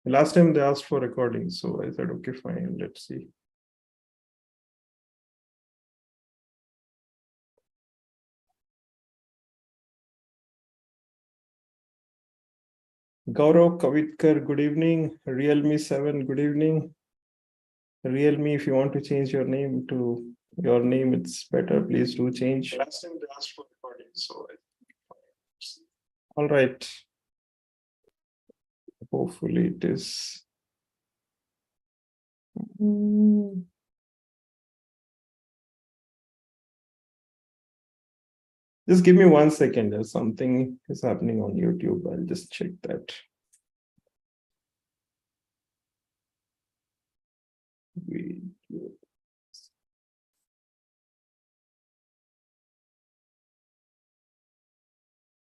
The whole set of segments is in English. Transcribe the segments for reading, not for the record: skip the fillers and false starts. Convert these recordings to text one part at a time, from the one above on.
Last time they asked for recording, so I said, okay, fine, let's see. Gaurav Kavitkar, good evening. Realme 7, good evening. Realme, if you want to change your name to your name, it's better. Please do change. Last time they asked for recording, so all right. Hopefully it is. Just give me 1 second. There's something is happening on YouTube. I'll just check that.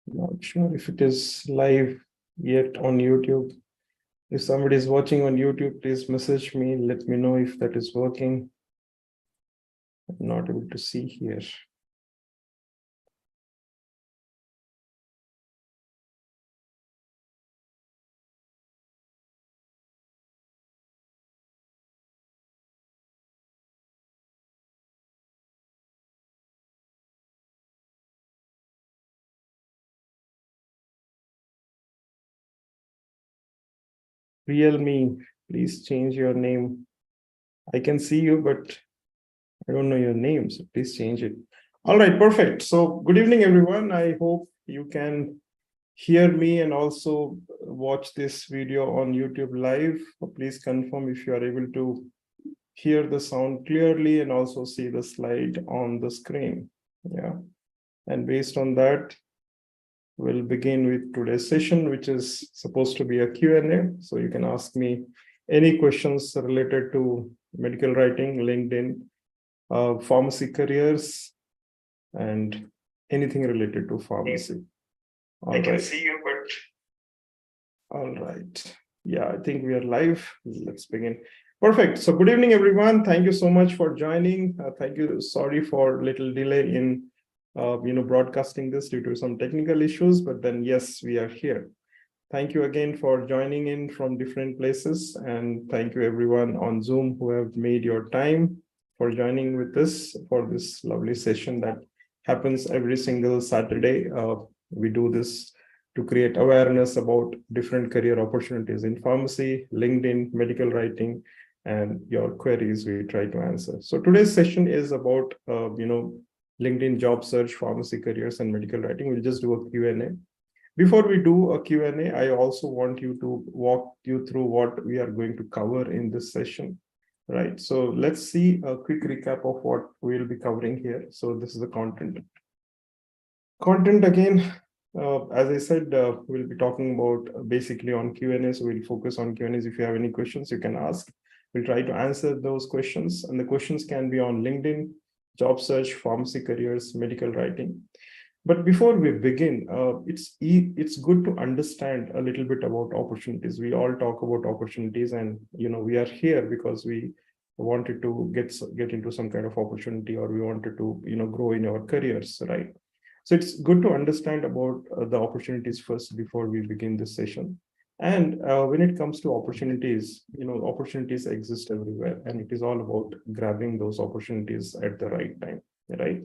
Not sure if it is live yet on YouTube. If somebody is watching on YouTube, please message me. Let me know if that is working. I'm not able to see here. Real me, please change your name. I can see you, but I don't know your name, so please change it. All right, perfect. So good evening, everyone. I hope you can hear me and also watch this video on YouTube live. Please confirm if you are able to hear the sound clearly and also see the slide on the screen. Yeah. And based on that, we'll begin with today's session, which is supposed to be a Q&A. So you can ask me any questions related to medical writing, LinkedIn, pharmacy careers, and anything related to pharmacy. I can see you, but all right. Yeah, I think we are live. Let's begin. Perfect. So good evening, everyone. Thank you so much for joining. Thank you. Sorry for little delay in broadcasting this due to some technical issues, but then yes, we are here. Thank you again for joining in from different places, and thank you everyone on Zoom who have made your time for joining with us for this lovely session that happens every single Saturday. We do this to create awareness about different career opportunities in pharmacy, LinkedIn, medical writing, and your queries we try to answer. So today's session is about LinkedIn job search, pharmacy careers, and medical writing. We'll just do a Q&A. Before we do a Q&A, I also want you to walk you through what we are going to cover in this session, right? So let's see a quick recap of what we'll be covering here. So this is the content. Content again, as I said, we'll be talking about basically on Q&A. So we'll focus on Q&As. If you have any questions, you can ask. We'll try to answer those questions. And the questions can be on LinkedIn, job search, pharmacy careers, medical writing. But before we begin, it's good to understand a little bit about opportunities. We all talk about opportunities, and we are here because we wanted to get into some kind of opportunity, or we wanted to grow in our careers, right? So it's good to understand about the opportunities first before we begin this session. And when it comes to opportunities, opportunities exist everywhere, and it is all about grabbing those opportunities at the right time, right?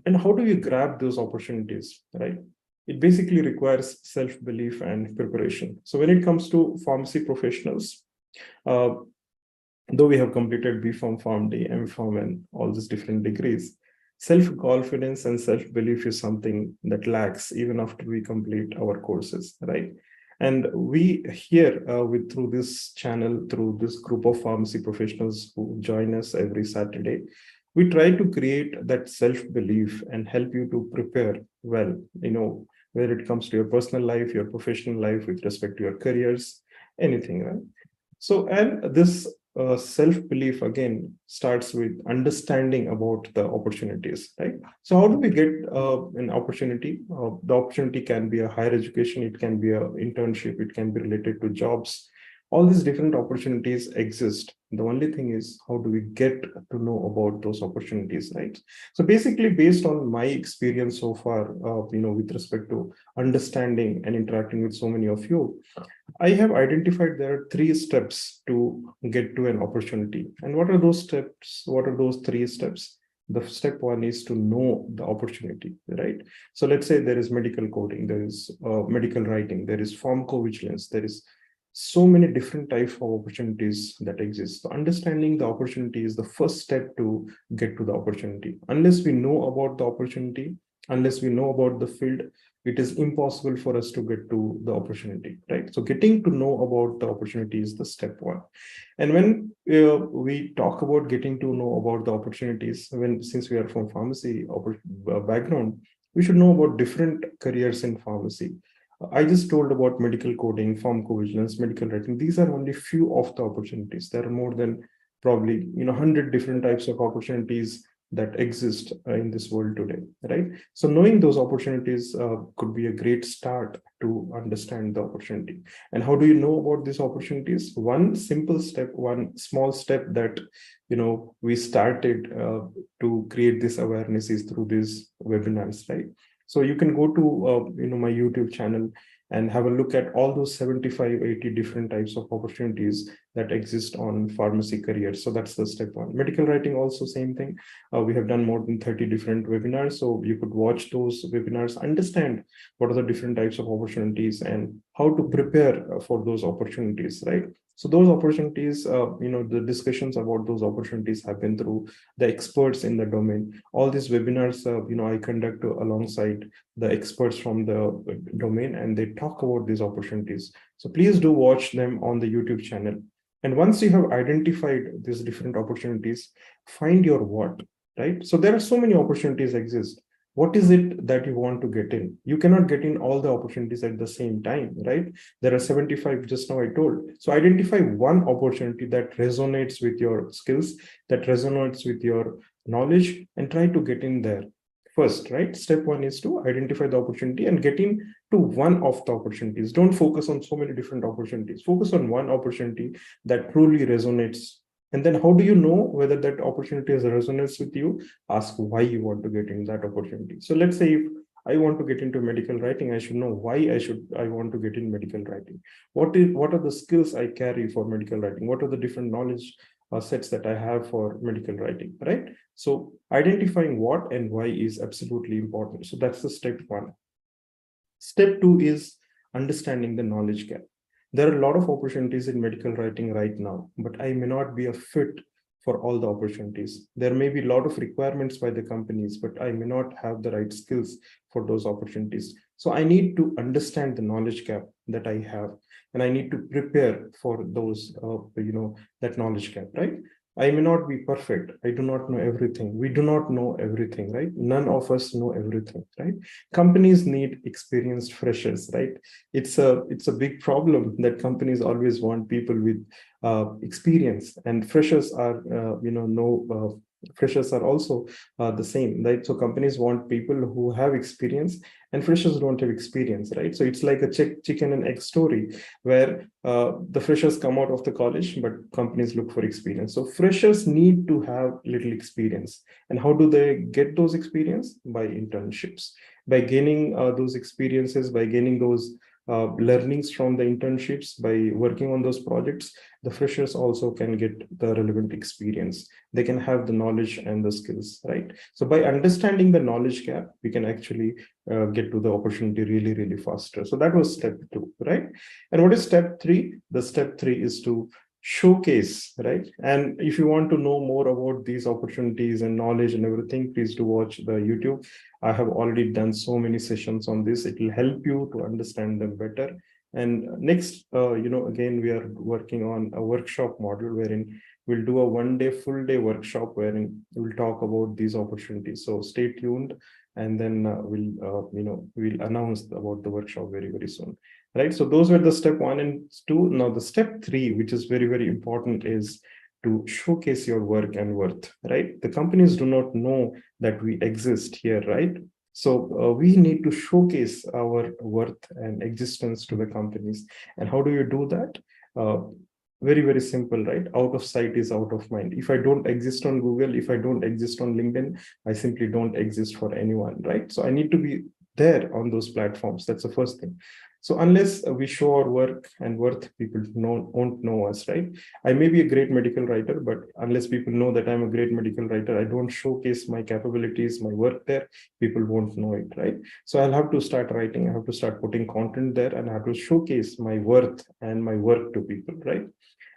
And how do you grab those opportunities, right? It basically requires self-belief and preparation. So when it comes to pharmacy professionals, though we have completed B.Pharm, PharmD, M.Pharm, and all these different degrees, self-confidence and self-belief is something that lacks even after we complete our courses, right? And we here through this channel, through this group of pharmacy professionals who join us every Saturday, we try to create that self-belief and help you to prepare well, where it comes to your personal life, your professional life, with respect to your careers, anything, right? So, and this self-belief again starts with understanding about the opportunities, right? So how do we get an opportunity? The opportunity can be a higher education, it can be an internship, it can be related to jobs. All these different opportunities exist. The only thing is, how do we get to know about those opportunities, right? So basically, based on my experience so far, with respect to understanding and interacting with so many of you, I have identified there are 3 steps to get to an opportunity. And what are those steps? What are those 3 steps? The step one is to know the opportunity, right? So let's say there is medical coding, there is medical writing, there is pharmacovigilance, there is so many different types of opportunities that exist. So understanding the opportunity is the first step to get to the opportunity. Unless we know about the opportunity, unless we know about the field, it is impossible for us to get to the opportunity, right? So getting to know about the opportunity is the step one. And when we talk about getting to know about the opportunities, since we are from pharmacy background, we should know about different careers in pharmacy. I just told about medical coding, pharmacovigilance, medical writing. These are only few of the opportunities. There are more than probably 100 different types of opportunities that exist in this world today, right? So knowing those opportunities could be a great start to understand the opportunity. And how do you know about these opportunities? One simple step, one small step that we started to create this awareness is through these webinars, right? So you can go to my YouTube channel and have a look at all those 75, 80 different types of opportunities that exist on pharmacy careers. So that's the step one. Medical writing also same thing. We have done more than 30 different webinars. So you could watch those webinars, understand what are the different types of opportunities and how to prepare for those opportunities, right? So those opportunities, the discussions about those opportunities happen through the experts in the domain. All these webinars, I conduct alongside the experts from the domain, and they talk about these opportunities. So please do watch them on the YouTube channel. And once you have identified these different opportunities, find your what, right? So there are so many opportunities exist. What is it that you want to get in? You cannot get in all the opportunities at the same time, right? There are 75 just now I told. So identify one opportunity that resonates with your skills, that resonates with your knowledge, and try to get in there first, right? Step one is to identify the opportunity and get in to one of the opportunities. Don't focus on so many different opportunities. Focus on one opportunity that truly resonates. And then how do you know whether that opportunity resonates with you? Ask why you want to get in that opportunity. So let's say if I want to get into medical writing, I should know why I want to get in medical writing. What are the skills I carry for medical writing? What are the different knowledge sets that I have for medical writing, right? So identifying what and why is absolutely important. So that's the step one. Step two is understanding the knowledge gap. There are a lot of opportunities in medical writing right now, but I may not be a fit for all the opportunities. There may be a lot of requirements by the companies, but I may not have the right skills for those opportunities. So I need to understand the knowledge gap that I have, and I need to prepare for those, that knowledge gap, right? I may not be perfect. I do not know everything. We do not know everything, right? None of us know everything, right? Companies need experienced freshers, right? It's a big problem that companies always want people with experience, and freshers are no freshers are also the same, right? So companies want people who have experience, and freshers don't have experience, right? So it's like a chicken and egg story where the freshers come out of the college, but companies look for experience. So freshers need to have little experience. And how do they get those experience? By internships, by gaining those experiences, by gaining those learnings from the internships, by working on those projects. The freshers also can get the relevant experience. They can have the knowledge and the skills, right? So by understanding the knowledge gap, we can actually get to the opportunity really, really faster. So that was step two, right? And what is step three? The step three is to showcase, right? And if you want to know more about these opportunities and knowledge and everything, please do watch the YouTube. I have already done so many sessions on this. It will help you to understand them better. And next, again, we are working on a workshop module wherein we'll do a full day workshop wherein we'll talk about these opportunities. So stay tuned, and then we'll announce about the workshop very, very soon. Right. So those were the step one and two. Now the step three, which is very, very important, is to showcase your work and worth, right? The companies do not know that we exist here, right? So we need to showcase our worth and existence to the companies. And how do you do that? Very, very simple, right? Out of sight is out of mind. If I don't exist on Google, if I don't exist on LinkedIn, I simply don't exist for anyone, right? So I need to be there on those platforms. That's the first thing. So unless we show our work and worth, people won't know us, right? I may be a great medical writer, but unless people know that I'm a great medical writer, I don't showcase my capabilities, my work there, people won't know it, right? So I'll have to start writing, I have to start putting content there, and I have to showcase my worth and my work to people, right?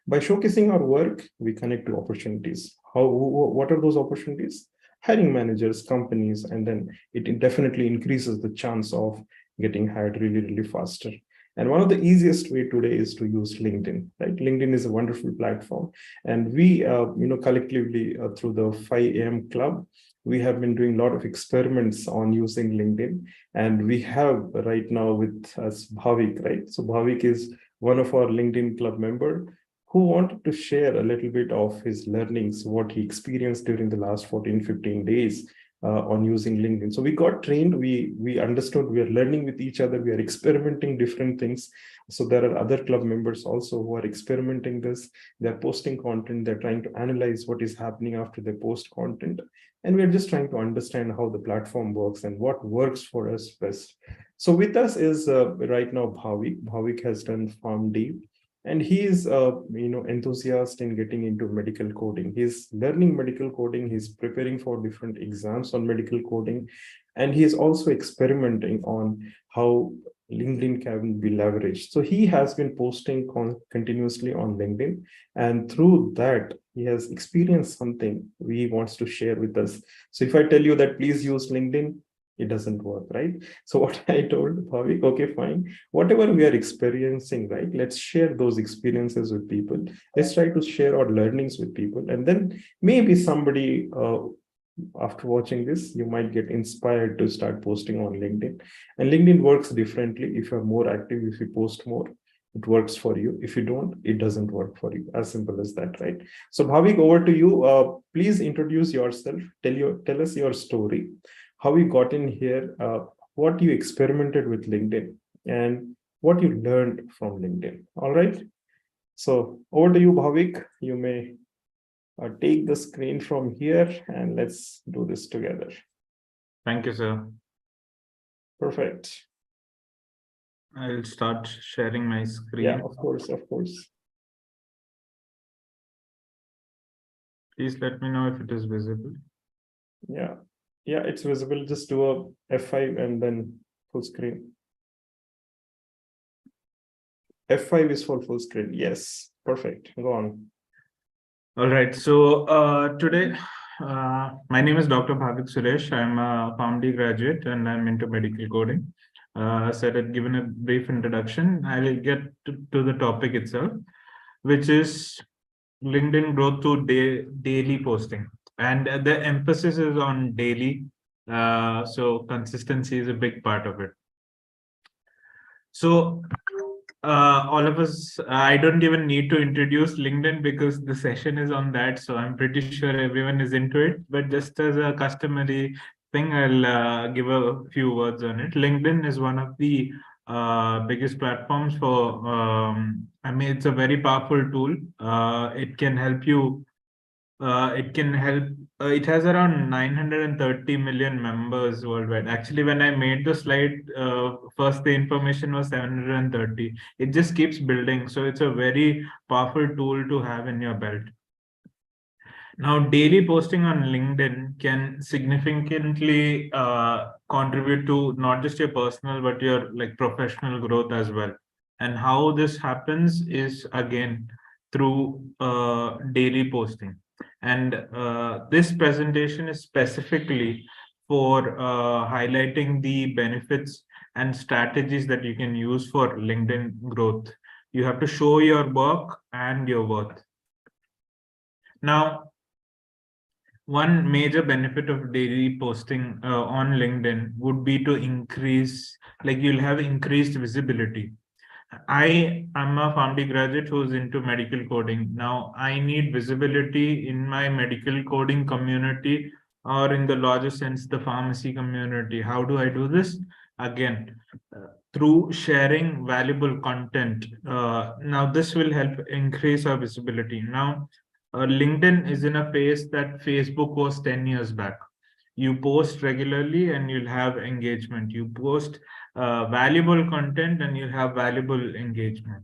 By showcasing our work, we connect to opportunities. What are those opportunities? Hiring managers, companies, and then it definitely increases the chance of getting hired really, really faster. And one of the easiest way today is to use LinkedIn, right? LinkedIn is a wonderful platform. And we, collectively through the 5 a.m. club, we have been doing a lot of experiments on using LinkedIn. And we have right now with us Bhavik, right? So Bhavik is one of our LinkedIn club member who wanted to share a little bit of his learnings, what he experienced during the last 14, 15 days on using LinkedIn. So we got trained, we understood, we are learning with each other, we are experimenting different things. So there are other club members also who are experimenting this. They're posting content, they're trying to analyze what is happening after they post content. And we're just trying to understand how the platform works and what works for us best. So with us is right now Bhavik. Bhavik has done PharmD, and he is enthusiast in getting into medical coding. He's learning medical coding, he's preparing for different exams on medical coding, and he is also experimenting on how LinkedIn can be leveraged. So he has been posting continuously on LinkedIn, and through that he has experienced something he wants to share with us. So if I tell you that please use LinkedIn, it doesn't work, right? So what I told Bhavik, okay, fine, whatever we are experiencing, right, let's share those experiences with people. Let's try to share our learnings with people, and then maybe somebody after watching this, you might get inspired to start posting on LinkedIn. And LinkedIn works differently. If you're more active, if you post more, it works for you. If you don't, it doesn't work for you. As simple as that, right? So Bhavik, over to you. Please introduce yourself. Tell us your story, how you got in here, what you experimented with LinkedIn, and what you learned from LinkedIn. All right. So over to you, Bhavik. You may take the screen from here and let's do this together. Thank you, sir. Perfect. I'll start sharing my screen. Yeah, of course, of course. Please let me know if it is visible. Yeah, yeah, it's visible. Just do a F5 and then full screen. F5 is for full screen. Yes, perfect. Go on. All right. So today, my name is Dr. Bhavik Suresh. I'm a PharmD graduate and I'm into medical coding. So I've given a brief introduction. I'll get to the topic itself, which is LinkedIn growth through daily posting. And the emphasis is on daily. So consistency is a big part of it. So all of us, I don't even need to introduce LinkedIn because the session is on that. So I'm pretty sure everyone is into it. But just as a customary thing, I'll give a few words on it. LinkedIn is one of the biggest platforms for, I mean, it's a very powerful tool. It can help you it can help. It has around 930 million members worldwide. Actually, when I made the slide, first the information was 730. It just keeps building. So it's a very powerful tool to have in your belt. Now, daily posting on LinkedIn can significantly contribute to not just your personal, but your professional growth as well. And how this happens is again through daily posting. And this presentation is specifically for highlighting the benefits and strategies that you can use for LinkedIn growth. You have to show your work and your worth. Now, one major benefit of daily posting on LinkedIn would be to increase, you'll have increased visibility. I am a PharmD graduate who's into medical coding. Now, I need visibility in my medical coding community, or in the larger sense, the pharmacy community. How do I do this? Again, through sharing valuable content. Now, this will help increase our visibility. Now, LinkedIn is in a phase that Facebook was 10 years back. You post regularly and you'll have engagement. You post valuable content and you'll have valuable engagement.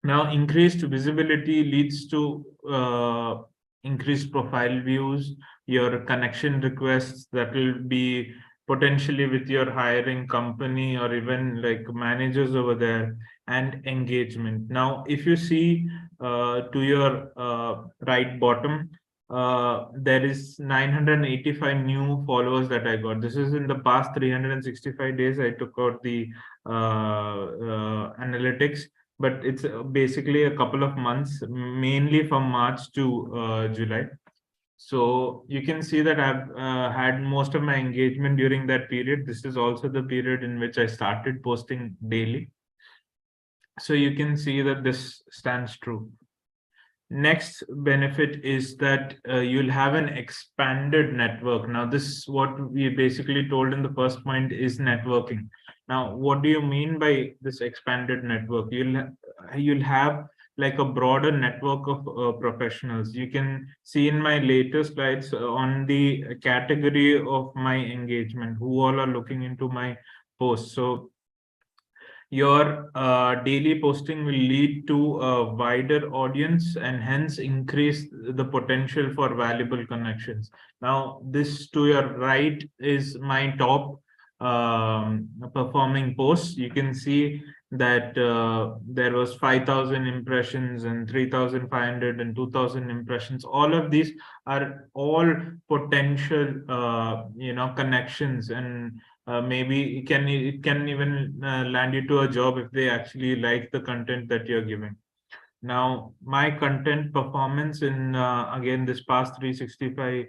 Now, increased visibility leads to increased profile views, your connection requests that will be potentially with your hiring company or even like managers over there, and engagement. Now, if you see to your right bottom, there is 985 new followers that I got. This is in the past 365 days. I took out the analytics, but it's basically a couple of months, mainly from March to July. So you can see that I've had most of my engagement during that period. This is also the period in which I started posting daily. So you can see that this stands true. Next benefit is that you'll have an expanded network. Now, this is what we basically told in the first point is networking. Now, what do you mean by this expanded network? You'll have like a broader network of professionals. You can see in my later slides on the category of my engagement, who all are looking into my posts. So your daily posting will lead to a wider audience and hence increase the potential for valuable connections. Now, this to your right is my top performing posts. You can see that there was 5,000 impressions and 3,500 and 2,000 impressions. All of these are all potential connections, and maybe it can even land you to a job if they actually like the content that you're giving. Now, my content performance in again this past 365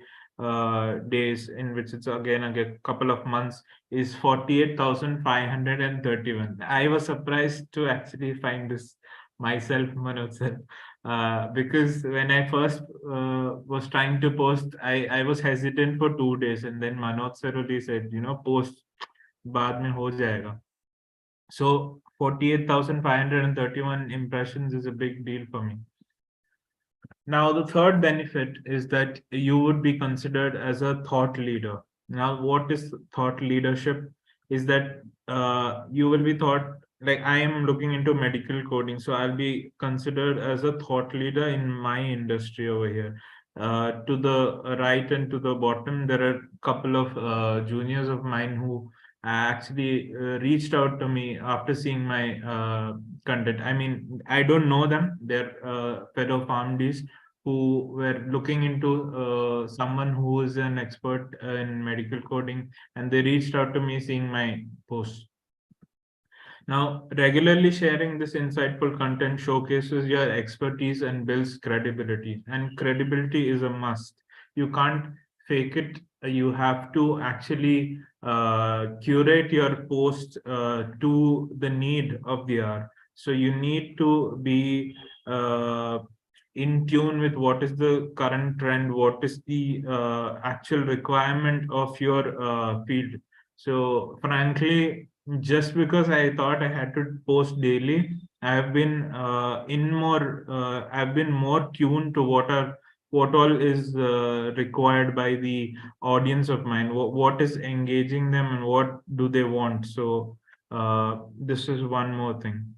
days, in which it's again a couple of months, is 48,531. I was surprised to actually find this myself, Manoj sir, because when I first was trying to post, I was hesitant for 2 days, and then Manoj sir only said, post बाद में हो जाएगा. So 48,531 impressions is a big deal for me. Now, the third benefit is that you would be considered as a thought leader. Now, what is thought leadership? Is that you will be thought, like I am looking into medical coding, so I'll be considered as a thought leader in my industry over here. To the right and to the bottom, there are a couple of juniors of mine who actually reached out to me after seeing my content. I mean, I don't know them. They're fellow PharmDs who were looking into someone who is an expert in medical coding, and they reached out to me seeing my posts. Now, regularly sharing this insightful content showcases your expertise and builds credibility. And credibility is a must. You can't fake it. You have to actually curate your post to the need of the hour. So you need to be in tune with what is the current trend, what is the actual requirement of your field. So frankly, just because I thought I had to post daily, I've been I've been more tuned to what all is required by the audience of mine, what is engaging them and what do they want. So this is one more thing.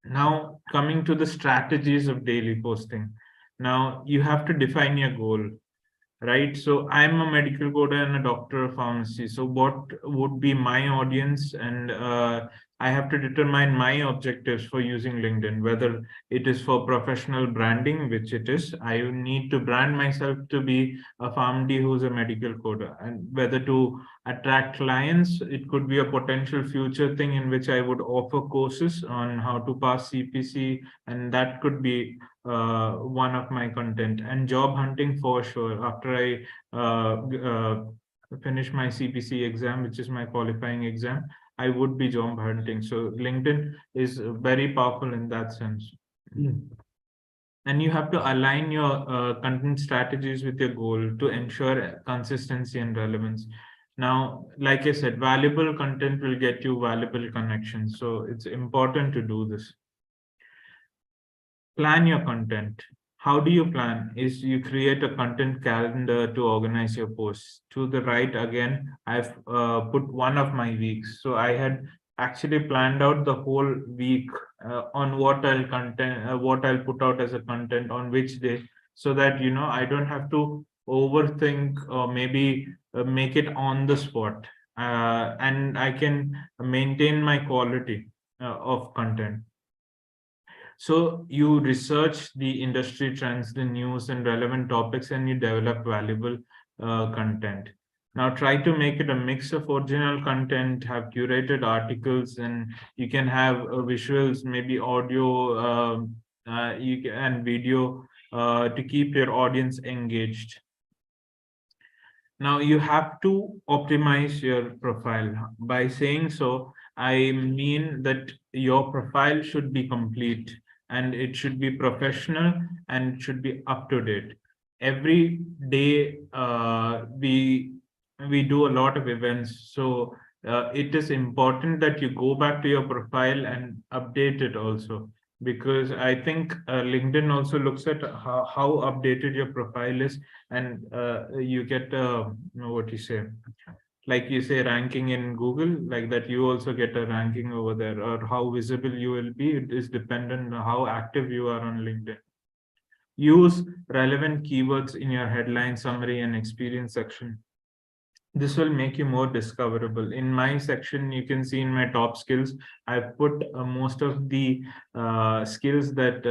Now, coming to the strategies of daily posting. Now, you have to define your goal, right? So I'm a medical coder and a doctor of pharmacy. So what would be my audience? And I have to determine my objectives for using LinkedIn, whether it is for professional branding, which it is. I need to brand myself to be a PharmD who's a medical coder, and whether to attract clients, it could be a potential future thing in which I would offer courses on how to pass CPC, and that could be one of my content. And job hunting for sure. After I finish my CPC exam, which is my qualifying exam, I would be job hunting. So LinkedIn is very powerful in that sense. And you have to align your content strategies with your goal to ensure consistency and relevance. Now, like I said, valuable content will get you valuable connections. So it's important to do this. Plan your content. How do you plan? Is you create a content calendar to organize your posts. To the right again, I've put one of my weeks. So I had actually planned out the whole week on what I'll put out as a content on which day, so that I don't have to overthink or maybe make it on the spot, and I can maintain my quality of content. So you research the industry trends, the news and relevant topics, and you develop valuable content. Now try to make it a mix of original content, have curated articles, and you can have visuals, maybe audio, and video to keep your audience engaged. Now you have to optimize your profile. By saying so, I mean that your profile should be complete, and it should be professional, and it should be up to date. Every day we do a lot of events, so it is important that you go back to your profile and update it also, because I think LinkedIn also looks at how updated your profile is, and you get what you say, like you say, ranking in Google, like that you also get a ranking over there, or how visible you will be. It is dependent on how active you are on LinkedIn. Use relevant keywords in your headline, summary, and experience section. This will make you more discoverable. In my section, you can see in my top skills, I've put most of the skills that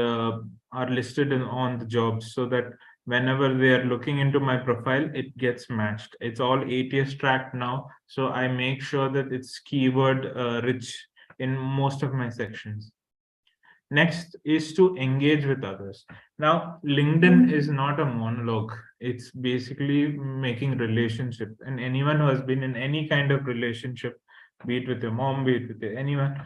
are listed on the jobs, so that whenever they are looking into my profile, it gets matched. It's all ATS tracked now, so I make sure that it's keyword rich in most of my sections. Next is to engage with others. Now, LinkedIn is not a monologue. It's basically making relationships. And anyone who has been in any kind of relationship, be it with your mom, be it with anyone,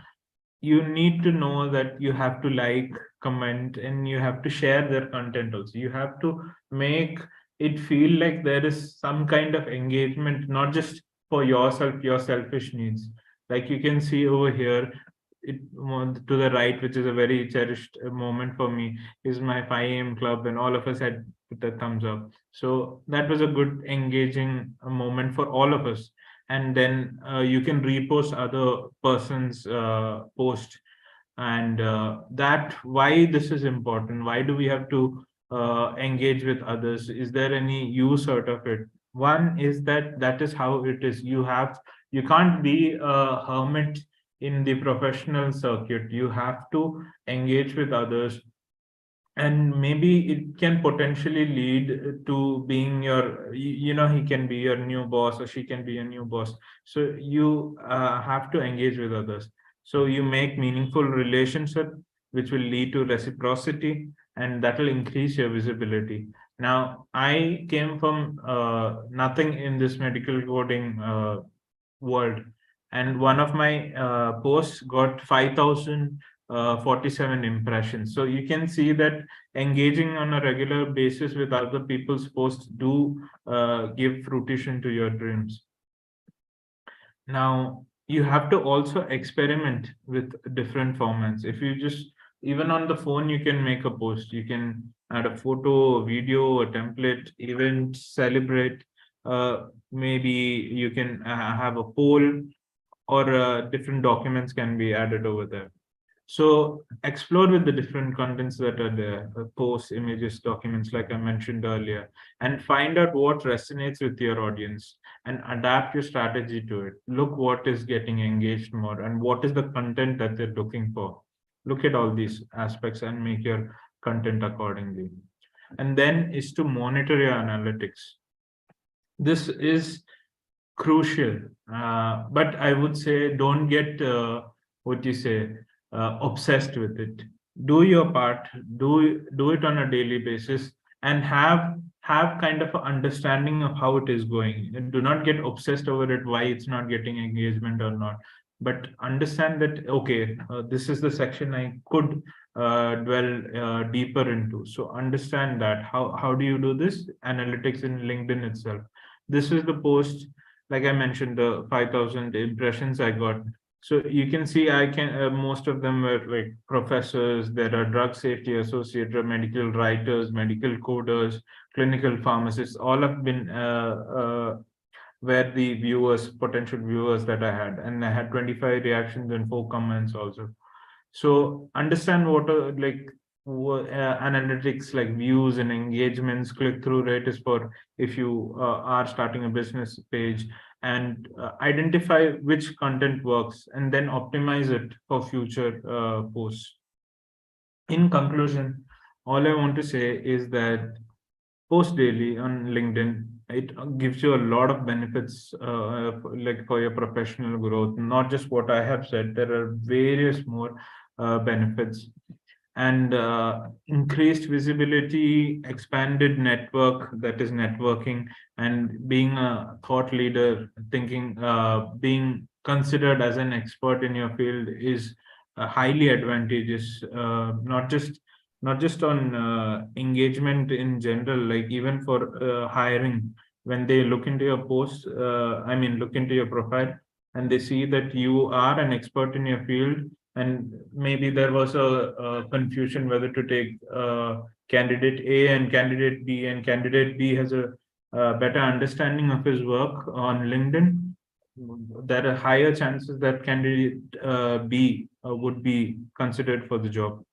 you need to know that you have to like, comment, and you have to share their content also. You have to make it feel like there is some kind of engagement, not just for yourself, your selfish needs. Like you can see over here, it to the right, which is a very cherished moment for me, is my 5 a.m. club, and all of us had put a thumbs up. So that was a good, engaging moment for all of us. And then you can repost other person's post, and that why this is important. Why do we have to engage with others? Is there any use out of it? One is that is how it is. You can't be a hermit in the professional circuit. You have to engage with others, and maybe it can potentially lead to being he can be your new boss, or she can be your new boss. So you have to engage with others, so you make meaningful relationship, which will lead to reciprocity, and that will increase your visibility. Now I came from nothing in this medical coding world, and one of my posts got 5,047 impressions. So you can see that engaging on a regular basis with other people's posts do give fruition to your dreams. Now you have to also experiment with different formats. If you just, even on the phone, you can make a post. You can add a photo, a video, a template, event, celebrate. Maybe you can have a poll, or different documents can be added over there. So explore with the different contents that are there, posts, images, documents, like I mentioned earlier, and find out what resonates with your audience and adapt your strategy to it. Look what is getting engaged more, and what is the content that they're looking for. Look at all these aspects and make your content accordingly. And then is to monitor your analytics. This is crucial, but I would say don't get what you say obsessed with it. Do your part, do it on a daily basis, and have kind of an understanding of how it is going. And do not get obsessed over it, why it's not getting engagement or not, but understand that okay, this is the section I could dwell deeper into. So understand that. How do you do this? Analytics in LinkedIn itself. This is the post, like I mentioned, the 5,000 impressions I got. So you can see most of them were like professors. There are drug safety associates, medical writers, medical coders, clinical pharmacists. All have been were the potential viewers that I had, and I had 25 reactions and 4 comments also. So understand what are analytics like views and engagements, click through rate is for if you are starting a business page, and identify which content works and then optimize it for future posts. In conclusion, all I want to say is that post daily on LinkedIn. It gives you a lot of benefits, like for your professional growth. Not just what I have said. There are various more benefits, and increased visibility, expanded network, that is networking, and being a thought leader, thinking, being considered as an expert in your field is highly advantageous. Not just on engagement in general, like even for hiring, when they look into your post, look into your profile, and they see that you are an expert in your field, and maybe there was a confusion whether to take candidate A and candidate B, and candidate B has a better understanding of his work on LinkedIn. There are higher chances that candidate B would be considered for the job.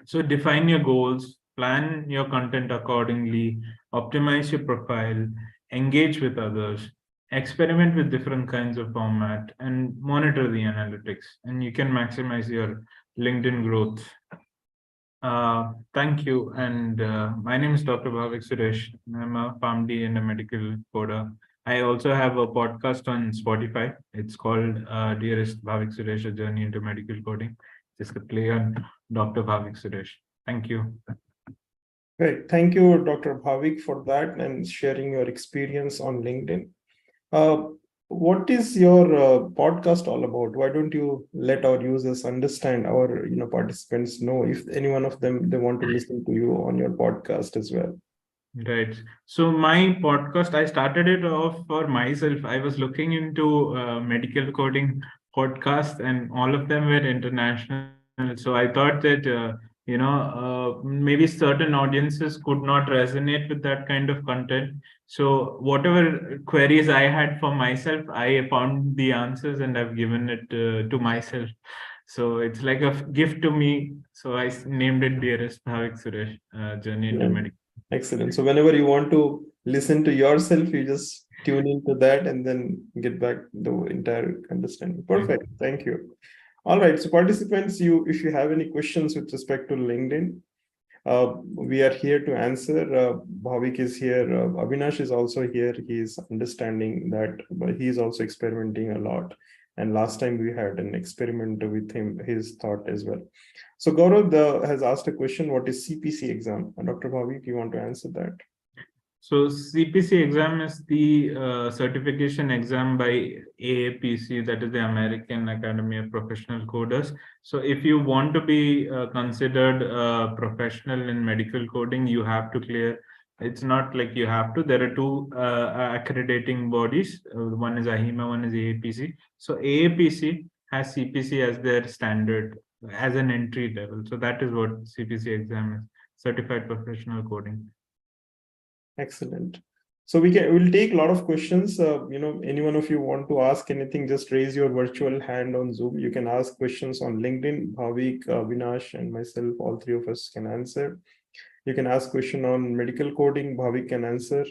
So define your goals, plan your content accordingly, optimize your profile, engage with others, experiment with different kinds of format, and monitor the analytics, and you can maximize your LinkedIn growth. Thank you. And my name is Dr. Bhavik Suresh. I'm a PharmD and a medical coder. I also have a podcast on Spotify. It's called Dearest Bhavik Suresh, A Journey into Medical Coding. Just a play on Dr. Bhavik Suresh. Thank you. Great. Thank you, Dr. Bhavik, for that and sharing your experience on LinkedIn. What is your podcast all about? Why don't you let our users understand, our participants know, if any one of them they want to listen to you on your podcast as well? Right. So my podcast, I started it off for myself. I was looking into medical coding podcasts, and all of them were international. So I thought that maybe certain audiences could not resonate with that kind of content. So whatever queries I had for myself, I found the answers and I've given it to myself. So it's like a gift to me. So I named it Dearest Bhavik Suresh, Journey into Medical. Excellent. So whenever you want to listen to yourself, you just tune into that and then get back the entire understanding. Perfect. Thank you. All right. So participants, if you have any questions with respect to LinkedIn, we are here to answer. Bhavik is here. Avinash is also here. He is understanding that, but he is also experimenting a lot. And last time we had an experiment with him, his thought as well. So Gaurav has asked a question, what is CPC exam? And Dr. Bhavik, you want to answer that? So CPC exam is the certification exam by AAPC, that is the American Academy of Professional Coders. So if you want to be considered a professional in medical coding, you have to clear. It's not like you have to. There are two accrediting bodies. One is AHIMA, one is AAPC. So AAPC has CPC as their standard, as an entry level. So that is what CPC exam is, Certified Professional Coding. Excellent. So we'll take a lot of questions. Any one of you want to ask anything, just raise your virtual hand on Zoom. You can ask questions on LinkedIn. Bhavik, Vinash, and myself, all three of us can answer. You can ask question on medical coding. Bhavik can answer.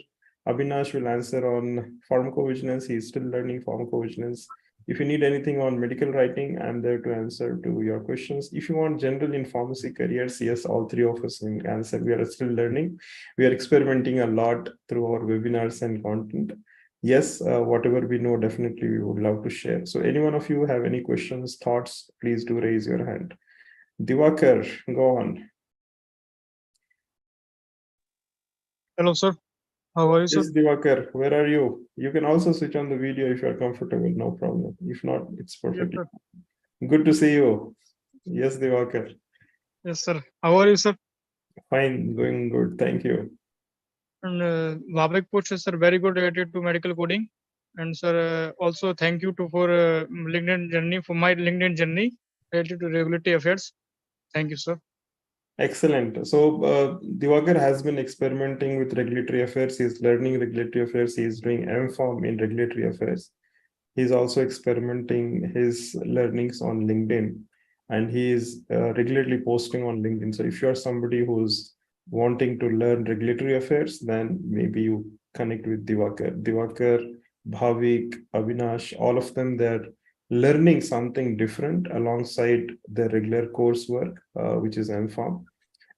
Avinash will answer on pharmacovigilance. He's still learning pharmacovigilance. If you need anything on medical writing, I'm there to answer to your questions. If you want general in pharmacy careers, yes, all three of us can answer. We are still learning. We are experimenting a lot through our webinars and content. Yes, whatever we know, definitely we would love to share. So any one of you have any questions, thoughts, please do raise your hand. Diwakar, go on. Hello, sir. How are you, sir? Yes, Diwakar, where are you? You can also switch on the video if you're comfortable, no problem. If not, it's perfect. Yes, Good to see you. Yes, Diwakar. yes, sir. How are you, sir? Fine, going good. Thank you. And Vavek Push is, sir, very good related to medical coding. And sir, also thank you to for LinkedIn journey for my LinkedIn journey related to regulatory affairs. Thank you, sir. Excellent. So Diwakar has been experimenting with regulatory affairs. He's learning regulatory affairs. He's doing MPharm in regulatory affairs. He's also experimenting his learnings on LinkedIn, and he is regularly posting on LinkedIn. So if you're somebody who's wanting to learn regulatory affairs, then maybe you connect with Diwakar. Diwakar, Bhavik, Avinash, all of them, they're learning something different alongside their regular coursework, which is MPharm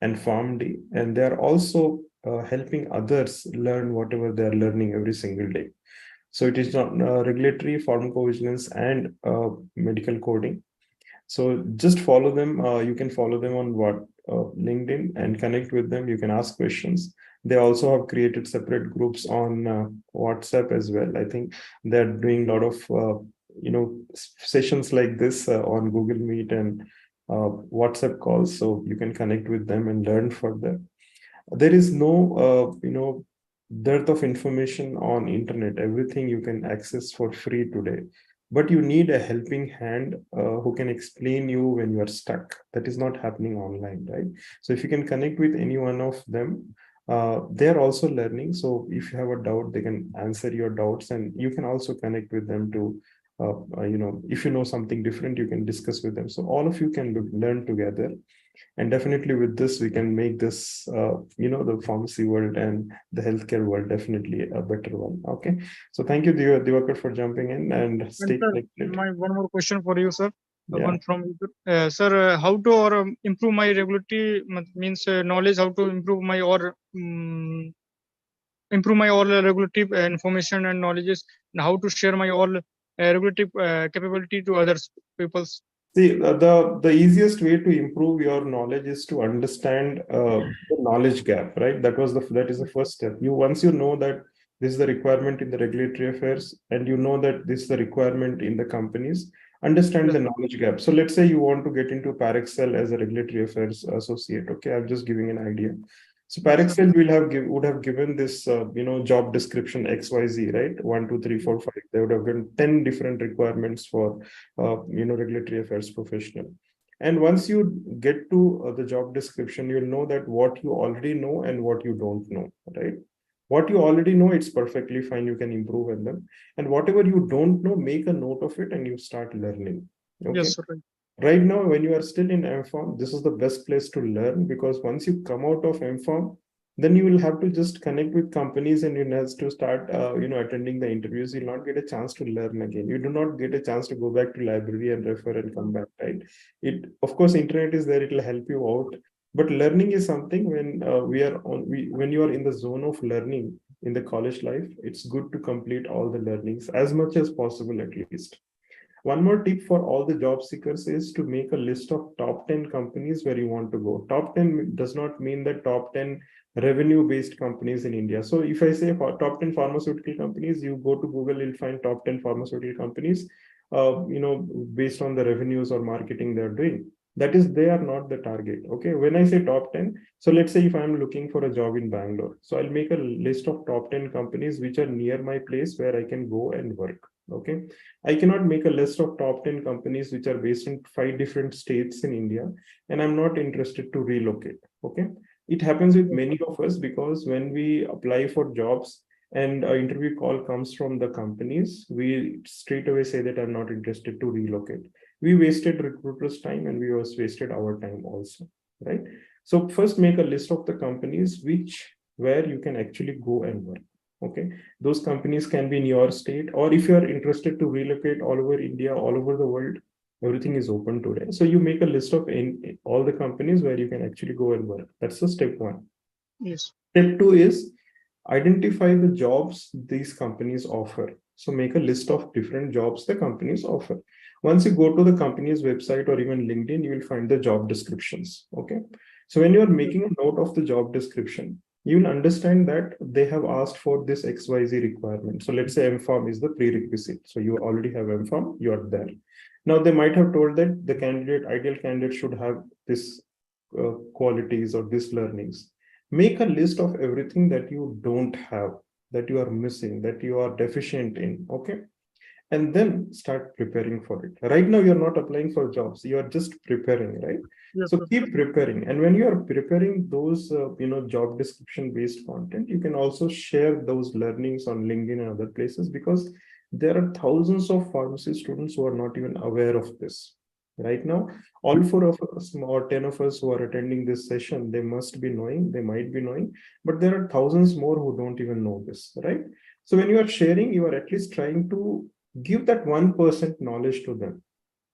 and PharmD, and they're also helping others learn whatever they're learning every single day. So it is not regulatory, pharmacovigilance, and medical coding. So just follow them. You can follow them on LinkedIn and connect with them. You can ask questions. They also have created separate groups on WhatsApp as well. I think they're doing a lot of sessions like this on Google Meet and WhatsApp calls. So you can connect with them and learn further. There is no dearth of information on internet. Everything you can access for free today, but you need a helping hand who can explain you when you are stuck. That is not happening online, right? So if you can connect with any one of them, they are also learning. So if you have a doubt, they can answer your doubts, and you can also connect with them to if you know something different, you can discuss with them. So all of you can learn together, and definitely with this we can make this the pharmacy world and the healthcare world definitely a better one. Okay, so thank you, Diwakar, for jumping in and And stay sir, connected. my one more question for you, sir. Yeah. One from you, sir. How to or improve my regulatory means knowledge? How to improve my or improve my all regulatory information and knowledges, and how to share my all regulatory capability to others peoples. See, the easiest way to improve your knowledge is to understand the knowledge gap, right? That is the first step. Once you know that this is the requirement in the regulatory affairs, and you know that this is the requirement in the companies, understand Yes, the knowledge gap. So let's say you want to get into Parexel as a regulatory affairs associate. Okay, I'm just giving an idea. So yes, sir. Parexel would have given this job description XYZ, right? 1, 2, 3, 4, 5. They would have given 10 different requirements for regulatory affairs professional. And once you get to the job description, you'll know that what you already know and what you don't know, right? What you already know, it's perfectly fine. You can improve on them. And whatever you don't know, make a note of it and you start learning. Okay. Yes, sir. Right now, when you are still in MPharm, this is the best place to learn, because once you come out of MPharm, then you will have to just connect with companies and you have to start attending the interviews. You'll not get a chance to learn again. You do not get a chance to go back to library and refer and come back, right? It, of course, internet is there, it will help you out, but learning is something. When when you are in the zone of learning in the college life, it's good to complete all the learnings as much as possible, at least. One more tip for all the job seekers is to make a list of top 10 companies where you want to go. Top 10 does not mean that top 10 revenue based companies in India. So if I say top 10 pharmaceutical companies, you go to Google, you'll find top 10 pharmaceutical companies, based on the revenues or marketing they're doing. That is, they are not the target. Okay. When I say top 10, so let's say if I'm looking for a job in Bangalore, so I'll make a list of top 10 companies which are near my place where I can go and work. Okay. I cannot make a list of top 10 companies which are based in 5 different states in India, and I'm not interested to relocate. Okay. It happens with many of us, because when we apply for jobs and an interview call comes from the companies, we straight away say that I'm not interested to relocate. We wasted recruiters' time and we also wasted our time also, right? So first make a list of the companies where you can actually go and work. Okay, those companies can be in your state, or if you are interested to relocate all over India, all over the world, everything is open today. So you make a list of all the companies where you can actually go and work. That's the step one. Yes. Step two is identify the jobs these companies offer. So make a list of different jobs the companies offer. Once you go to the company's website or even LinkedIn, you will find the job descriptions. Okay. So when you are making a note of the job description, you will understand that they have asked for this XYZ requirement. So let's say MPharm is the prerequisite. So you already have MPharm, you are there. Now they might have told that the ideal candidate should have this qualities or this learnings. Make a list of everything that you don't have. that you are missing, that you are deficient in. Okay. And then start preparing for it. Right now, you're not applying for jobs. You are just preparing, right? Yes, So sir. keep preparing. And when you are preparing those, job description based content, you can also share those learnings on LinkedIn and other places, because there are thousands of pharmacy students who are not even aware of this. Right now, all four of us or 10 of us who are attending this session, they must be knowing, they might be knowing, but there are thousands more who don't even know this, right? So when you are sharing, you are at least trying to give that 1% knowledge to them.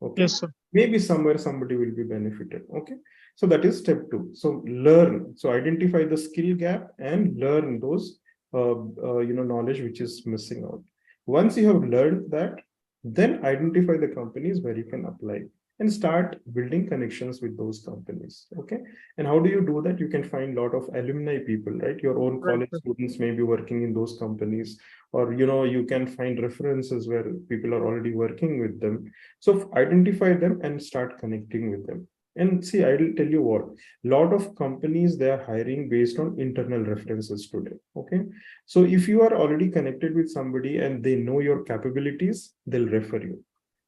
Okay. Yes, sir. Maybe somewhere somebody will be benefited. Okay. So that is step 2. So learn. So identify the skill gap and learn those knowledge which is missing out. Once you have learned that, then identify the companies where you can apply and start building connections with those companies. Okay. And how do you do that? You can find a lot of alumni people, right? Your own Right, college sir. students may be working in those companies, or you can find references where people are already working with them. So identify them and start connecting with them. And see, I will tell you what, a lot of companies, they are hiring based on internal references today. Okay. So if you are already connected with somebody and they know your capabilities, they'll refer you.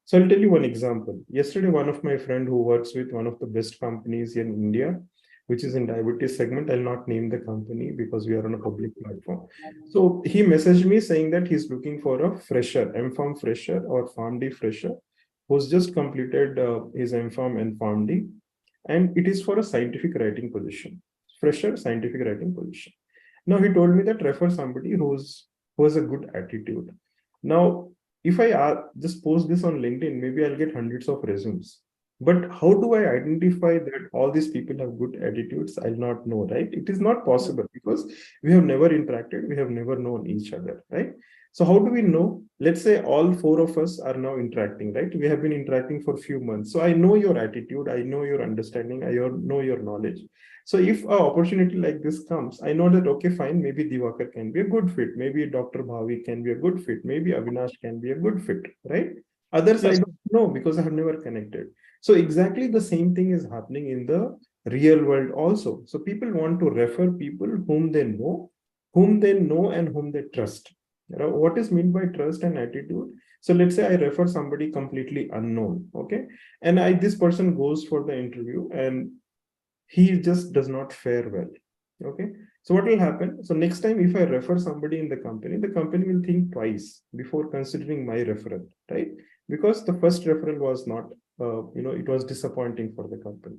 So I'll tell you one example. Yesterday, one of my friend who works with one of the best companies in India, which is in diabetes segment. I'll not name the company because we are on a public platform. So he messaged me saying that he's looking for a fresher, MPharm fresher or PharmD fresher, who's just completed his MPharm and PharmD, and it is for a scientific writing position, fresher scientific writing position. Now he told me that refer somebody who has a good attitude. Now, if I just post this on LinkedIn, maybe I'll get hundreds of resumes. But how do I identify that all these people have good attitudes? I'll not know, right? It is not possible because we have never interacted, we have never known each other, right? So how do we know? Let's say all four of us are now interacting, right? We have been interacting for a few months. So I know your attitude, I know your understanding, I know your knowledge. So if an opportunity like this comes, I know that, okay, fine, maybe Divakar can be a good fit. Maybe Dr. Bhavi can be a good fit. Maybe Avinash can be a good fit, right? Others I Yes, don't know because I have never connected. So exactly the same thing is happening in the real world also. So people want to refer people whom they know and whom they trust. What is meant by trust and attitude? So let's say I refer somebody completely unknown, okay? And this person goes for the interview and he just does not fare well. Okay. So what will happen? So next time, if I refer somebody in the company will think twice before considering my referral, right? Because the first referral was not, it was disappointing for the company.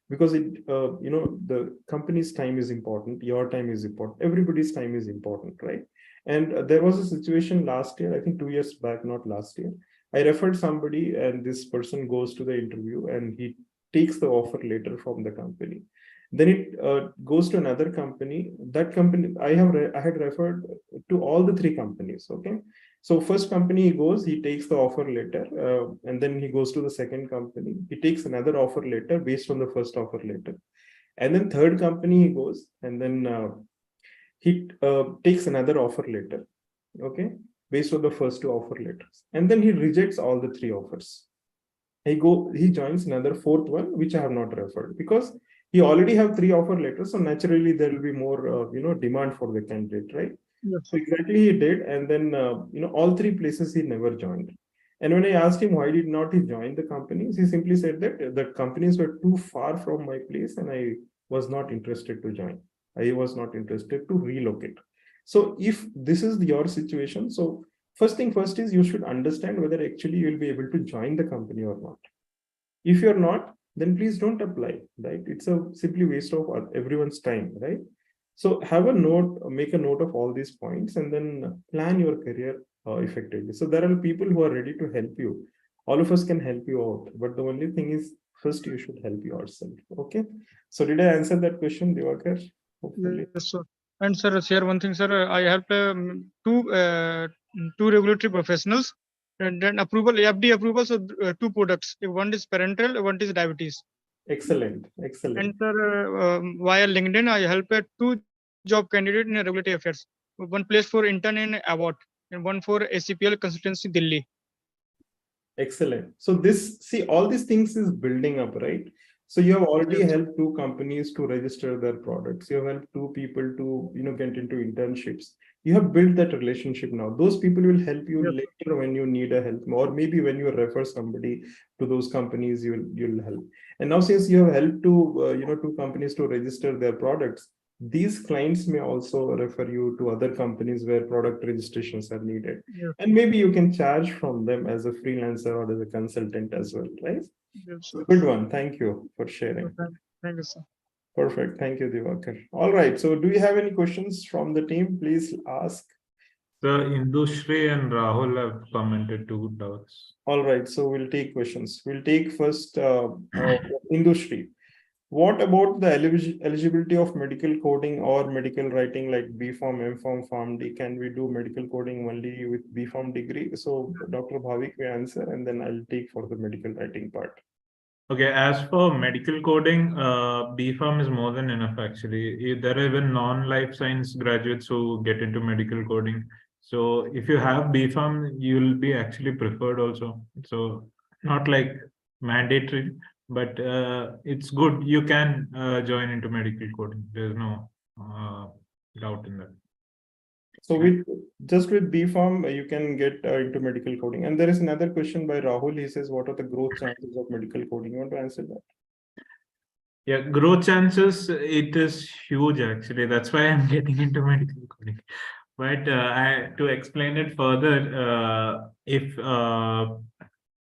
Because the company's time is important, your time is important, everybody's time is important, right? And there was a situation last year, I think 2 years back, not last year. I referred somebody, and this person goes to the interview and he takes the offer letter from the company. Then it goes to another company. That company I had referred to all the three companies. Okay, so first company he goes, he takes the offer letter, and then he goes to the second company. He takes another offer letter based on the first offer letter, and then third company he goes, and then he takes another offer letter. Okay, based on the first two offer letters, and then he rejects all the three offers. He joins another fourth one which I have not referred, because he already have three offer letters, so naturally there will be more demand for the candidate, right? yes, So exactly he did, and then all three places he never joined. And when I asked him why did not he join the companies, he simply said that the companies were too far from my place and I was not interested to join. I was not interested to relocate. So if this is your situation, so first thing first is you should understand whether actually you will be able to join the company or not. If you're not, then please don't apply, right? It's a simply waste of everyone's time, right? So have a note, make a note of all these points, and then plan your career effectively. So there are people who are ready to help you. All of us can help you out, but the only thing is first you should help yourself. Okay. So did I answer that question, Divakar? Hopefully. yes, sir. And sir, share one thing, sir. I helped two regulatory professionals, and then FD approvals of two products. One is parenteral, one is diabetes. Excellent. Excellent. And sir, via LinkedIn, I helped two job candidates in regulatory affairs. One place for intern in Abbott, and one for ACPL consultancy Delhi. Excellent. So all these things is building up, right? So you have already helped two companies to register their products. You have helped two people to, get into internships. You have built that relationship now. Those people will help you Yes, later when you need a help, or maybe when you refer somebody to those companies, you'll help. And now, since you have helped to two companies to register their products, these clients may also refer you to other companies where product registrations are needed. yes, And maybe you can charge from them as a freelancer or as a consultant as well, right? yes. So good one. Thank you for sharing. Thank you, sir. Perfect. Thank you, Divakar. All right. So do you have any questions from the team? Please ask. The Indushri and Rahul have commented two doubts. All right. So we'll take questions. We'll take first industry. What about the eligibility of medical coding or medical writing like B Pharm, M Pharm, PharmD? Can we do medical coding only with B Pharm degree? So Dr. Bhavik will answer, and then I'll take for the medical writing part. Okay, as for medical coding, B.Pharm is more than enough actually. There are even non-life science graduates who get into medical coding. So if you have B.Pharm, you'll be actually preferred also. So not like mandatory, but it's good. You can join into medical coding. There's no doubt in that. So with B Pharm, you can get into medical coding. And there is another question by Rahul. He says, what are the growth chances of medical coding? You want to answer that? Yeah, growth chances, it is huge actually. That's why I'm getting into medical coding. But to explain it further, if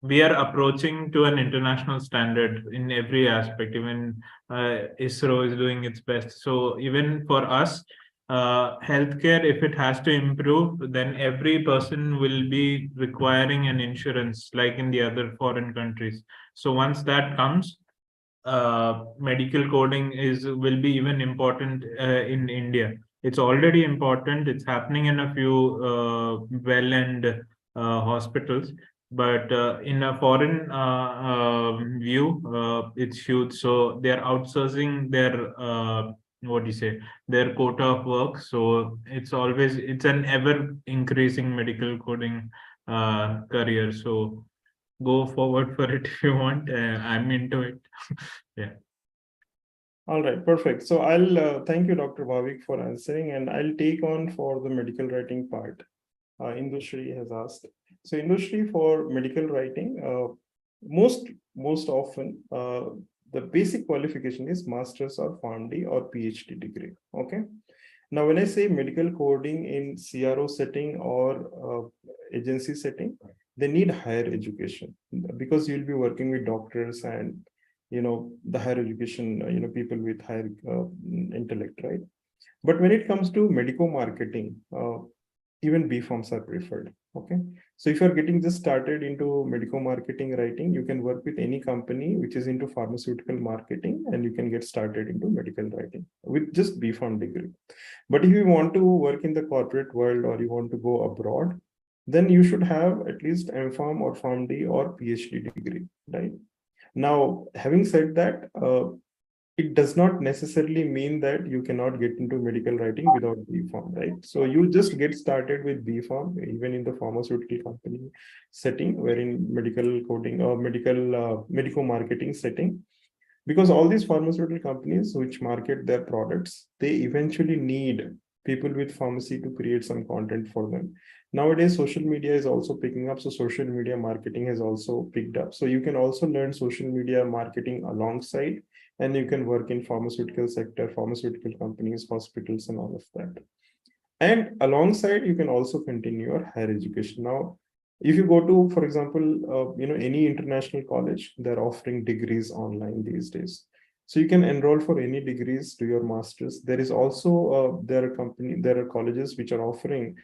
we are approaching to an international standard in every aspect, even ISRO is doing its best. So even for us, healthcare, if it has to improve, then every person will be requiring an insurance like in the other foreign countries. So once that comes, medical coding will be even important in India. It's already important. It's happening in a few well-end hospitals, but in a foreign view, it's huge. So they're outsourcing their what do you say, their quota of work. So it's an ever increasing medical coding career. So go forward for it if you want. I'm into it. Yeah. All right, perfect. So I'll thank you, Dr. Bhavik, for answering, and I'll take on for the medical writing part. Industry has asked. So industry for medical writing, most often the basic qualification is master's or PharmD or PhD degree. Okay. Now, when I say medical coding in CRO setting or agency setting, they need higher education because you'll be working with doctors and the higher education, people with higher intellect, right? But when it comes to medical marketing, even B Pharms are preferred. Okay. So if you're getting just started into medical marketing writing, you can work with any company which is into pharmaceutical marketing, and you can get started into medical writing with just B Pharm degree. But if you want to work in the corporate world or you want to go abroad, then you should have at least M Pharm or PharmD or PhD degree, right? Now, having said that, it does not necessarily mean that you cannot get into medical writing without B Pharm, right? So you just get started with B Pharm, even in the pharmaceutical company setting, wherein medical coding or medical marketing setting, because all these pharmaceutical companies which market their products, they eventually need people with pharmacy to create some content for them. Nowadays, social media is also picking up. So social media marketing has also picked up. So you can also learn social media marketing alongside, and you can work in pharmaceutical sector, pharmaceutical companies, hospitals, and all of that. And alongside, you can also continue your higher education. Now, if you go to, for example, any international college, they're offering degrees online these days. So you can enroll for any degrees, do your masters. There is also there are colleges which are offering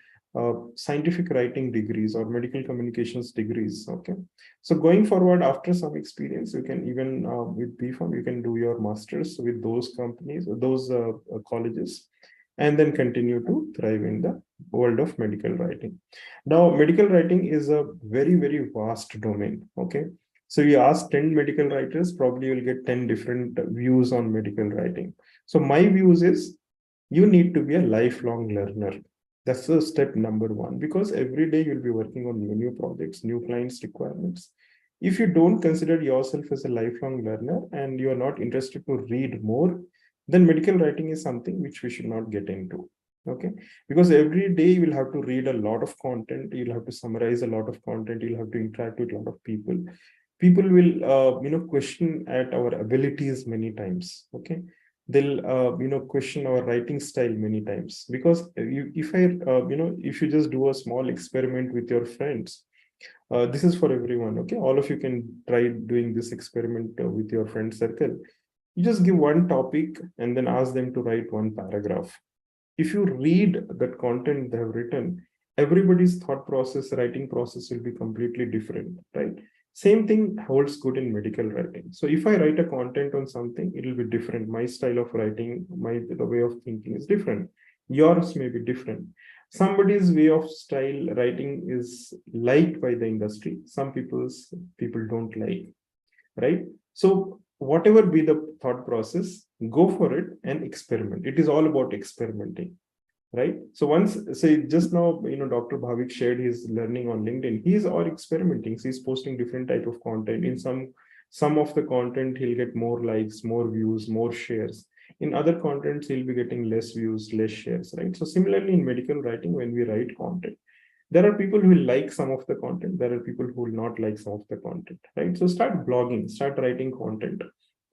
scientific writing degrees or medical communications degrees. Okay, so going forward, after some experience, you can even with B Pharm, you can do your masters with those companies, those colleges, and then continue to thrive in the world of medical writing. Now, medical writing is a very, very vast domain. Okay. So you ask 10 medical writers, probably you'll get 10 different views on medical writing. So my views is you need to be a lifelong learner. That's the step number one, because every day you'll be working on new projects, new clients' requirements. If you don't consider yourself as a lifelong learner and you are not interested to read more, then medical writing is something which we should not get into. Okay, because every day you will have to read a lot of content, you'll have to summarize a lot of content, you'll have to interact with a lot of people. People will question at our abilities many times. Okay, they'll question our writing style many times, because if you just do a small experiment with your friends, this is for everyone. Okay, all of you can try doing this experiment with your friend circle. You just give one topic and then ask them to write one paragraph. If you read that content they have written, everybody's thought process, writing process will be completely different, right? Same thing holds good in medical writing. So if I write a content on something, it will be different. My style of writing, the way of thinking is different. Yours may be different. Somebody's way of style writing is liked by the industry. Some people don't like, right? So whatever be the thought process, go for it and experiment. It is all about experimenting, right? So once, say just now, Dr. Bhavik shared his learning on LinkedIn. He's all experimenting. He's posting different type of content. In some of the content, he'll get more likes, more views, more shares. In other contents, he'll be getting less views, less shares, right? So similarly, in medical writing, when we write content, there are people who will like some of the content, there are people who will not like some of the content, right? So start blogging, start writing content.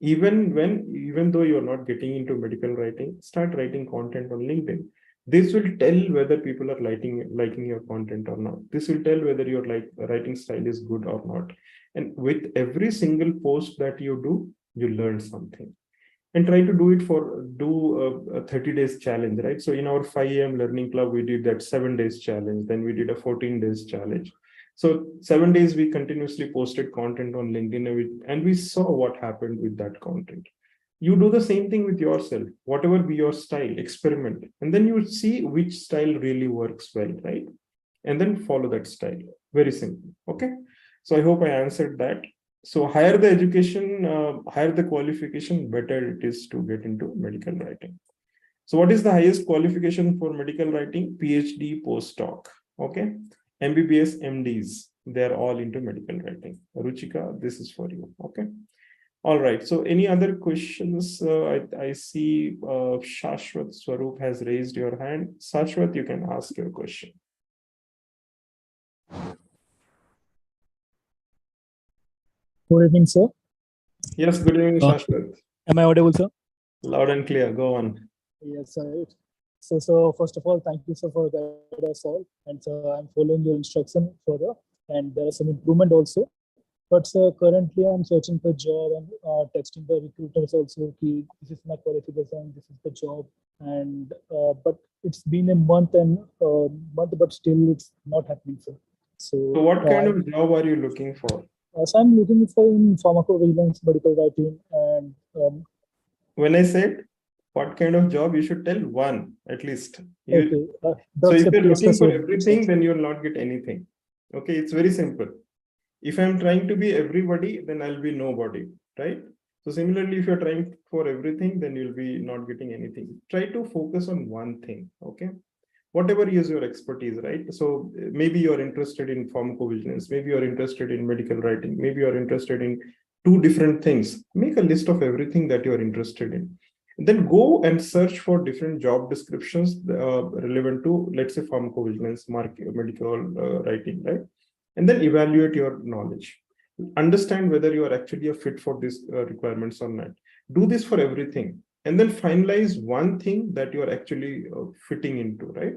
Even though you're not getting into medical writing, start writing content on LinkedIn. This will tell whether people are liking your content or not. This will tell whether your writing style is good or not. And with every single post that you do, you learn something. And try to do a 30 days challenge, right? So in our 5 a.m. learning club, we did that 7 days challenge. Then we did a 14 days challenge. So 7 days we continuously posted content on LinkedIn, and we saw what happened with that content. You do the same thing with yourself, whatever be your style, experiment, and then you will see which style really works well, right? And then follow that style. Very simple. Okay, so I hope I answered that. So higher the education, higher the qualification, better it is to get into medical writing. So what is the highest qualification for medical writing? PhD, postdoc. Okay, MBBS, MDs, they're all into medical writing. Ruchika, this is for you. Okay. All right. So any other questions? I see Shashwat Swaroop has raised your hand. Shashwat, you can ask your question. Good evening, sir. Yes, good evening, Shashwat. Am I audible, sir? Loud and clear. Go on. Yes, sir. So first of all, thank you, sir, for guiding us all. And so I'm following your instruction further. And there is some improvement also. But sir, currently I'm searching for a job and texting the recruiters also. This is my qualification. This is the job. And but it's been a month, but still it's not happening, sir. So what kind of job are you looking for? So I'm looking for in pharmacovigilance, medical writing, and when I said what kind of job, you should tell one at least. Okay. So if you're looking for everything, then you'll not get anything. Okay, it's very simple. If I'm trying to be everybody, then I'll be nobody, right? So similarly, if you're trying for everything, then you'll be not getting anything. Try to focus on one thing, okay? Whatever is your expertise, right? So maybe you're interested in pharmacovigilance, maybe you're interested in medical writing, maybe you're interested in 2 different things. Make a list of everything that you're interested in. Then go and search for different job descriptions relevant to, let's say, pharmacovigilance, medical writing, right? And then evaluate your knowledge. Understand whether you are actually a fit for these requirements or not. Do this for everything. And then finalize one thing that you are actually fitting into, right?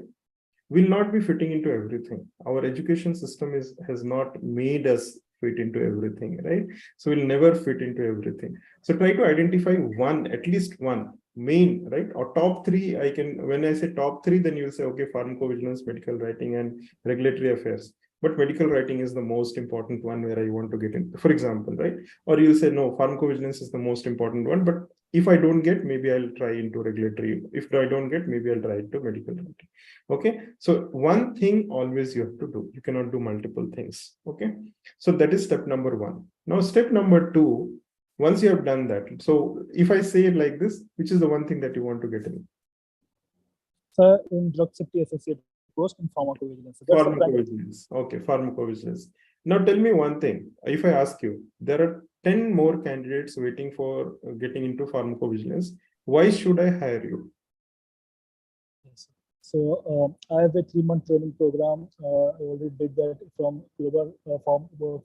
Will not be fitting into everything. Our education system has not made us fit into everything, right? So we'll never fit into everything. So try to identify one, at least one main, right? Or top 3. When I say top 3, then you'll say, okay, pharmacovigilance, medical writing, and regulatory affairs. But medical writing is the most important one where I want to get in, for example, right? Or you'll say, no, pharmacovigilance is the most important one, but if I don't get, maybe I'll try into regulatory. If I don't get, maybe I'll try into medical writing. Okay, so one thing always you have to do. You cannot do multiple things. Okay, so that is step number 1. Now, step number 2, once you have done that, so if I say it like this, which is the one thing that you want to get in? Sir, in drug safety associate post in pharmacovigilance. Pharmacovigilance. Okay, pharmacovigilance. Now tell me one thing. If I ask you, there are 10 more candidates waiting for getting into pharmacovigilance. Why should I hire you? Yes, So I have a 3-month training program. I already did that from Global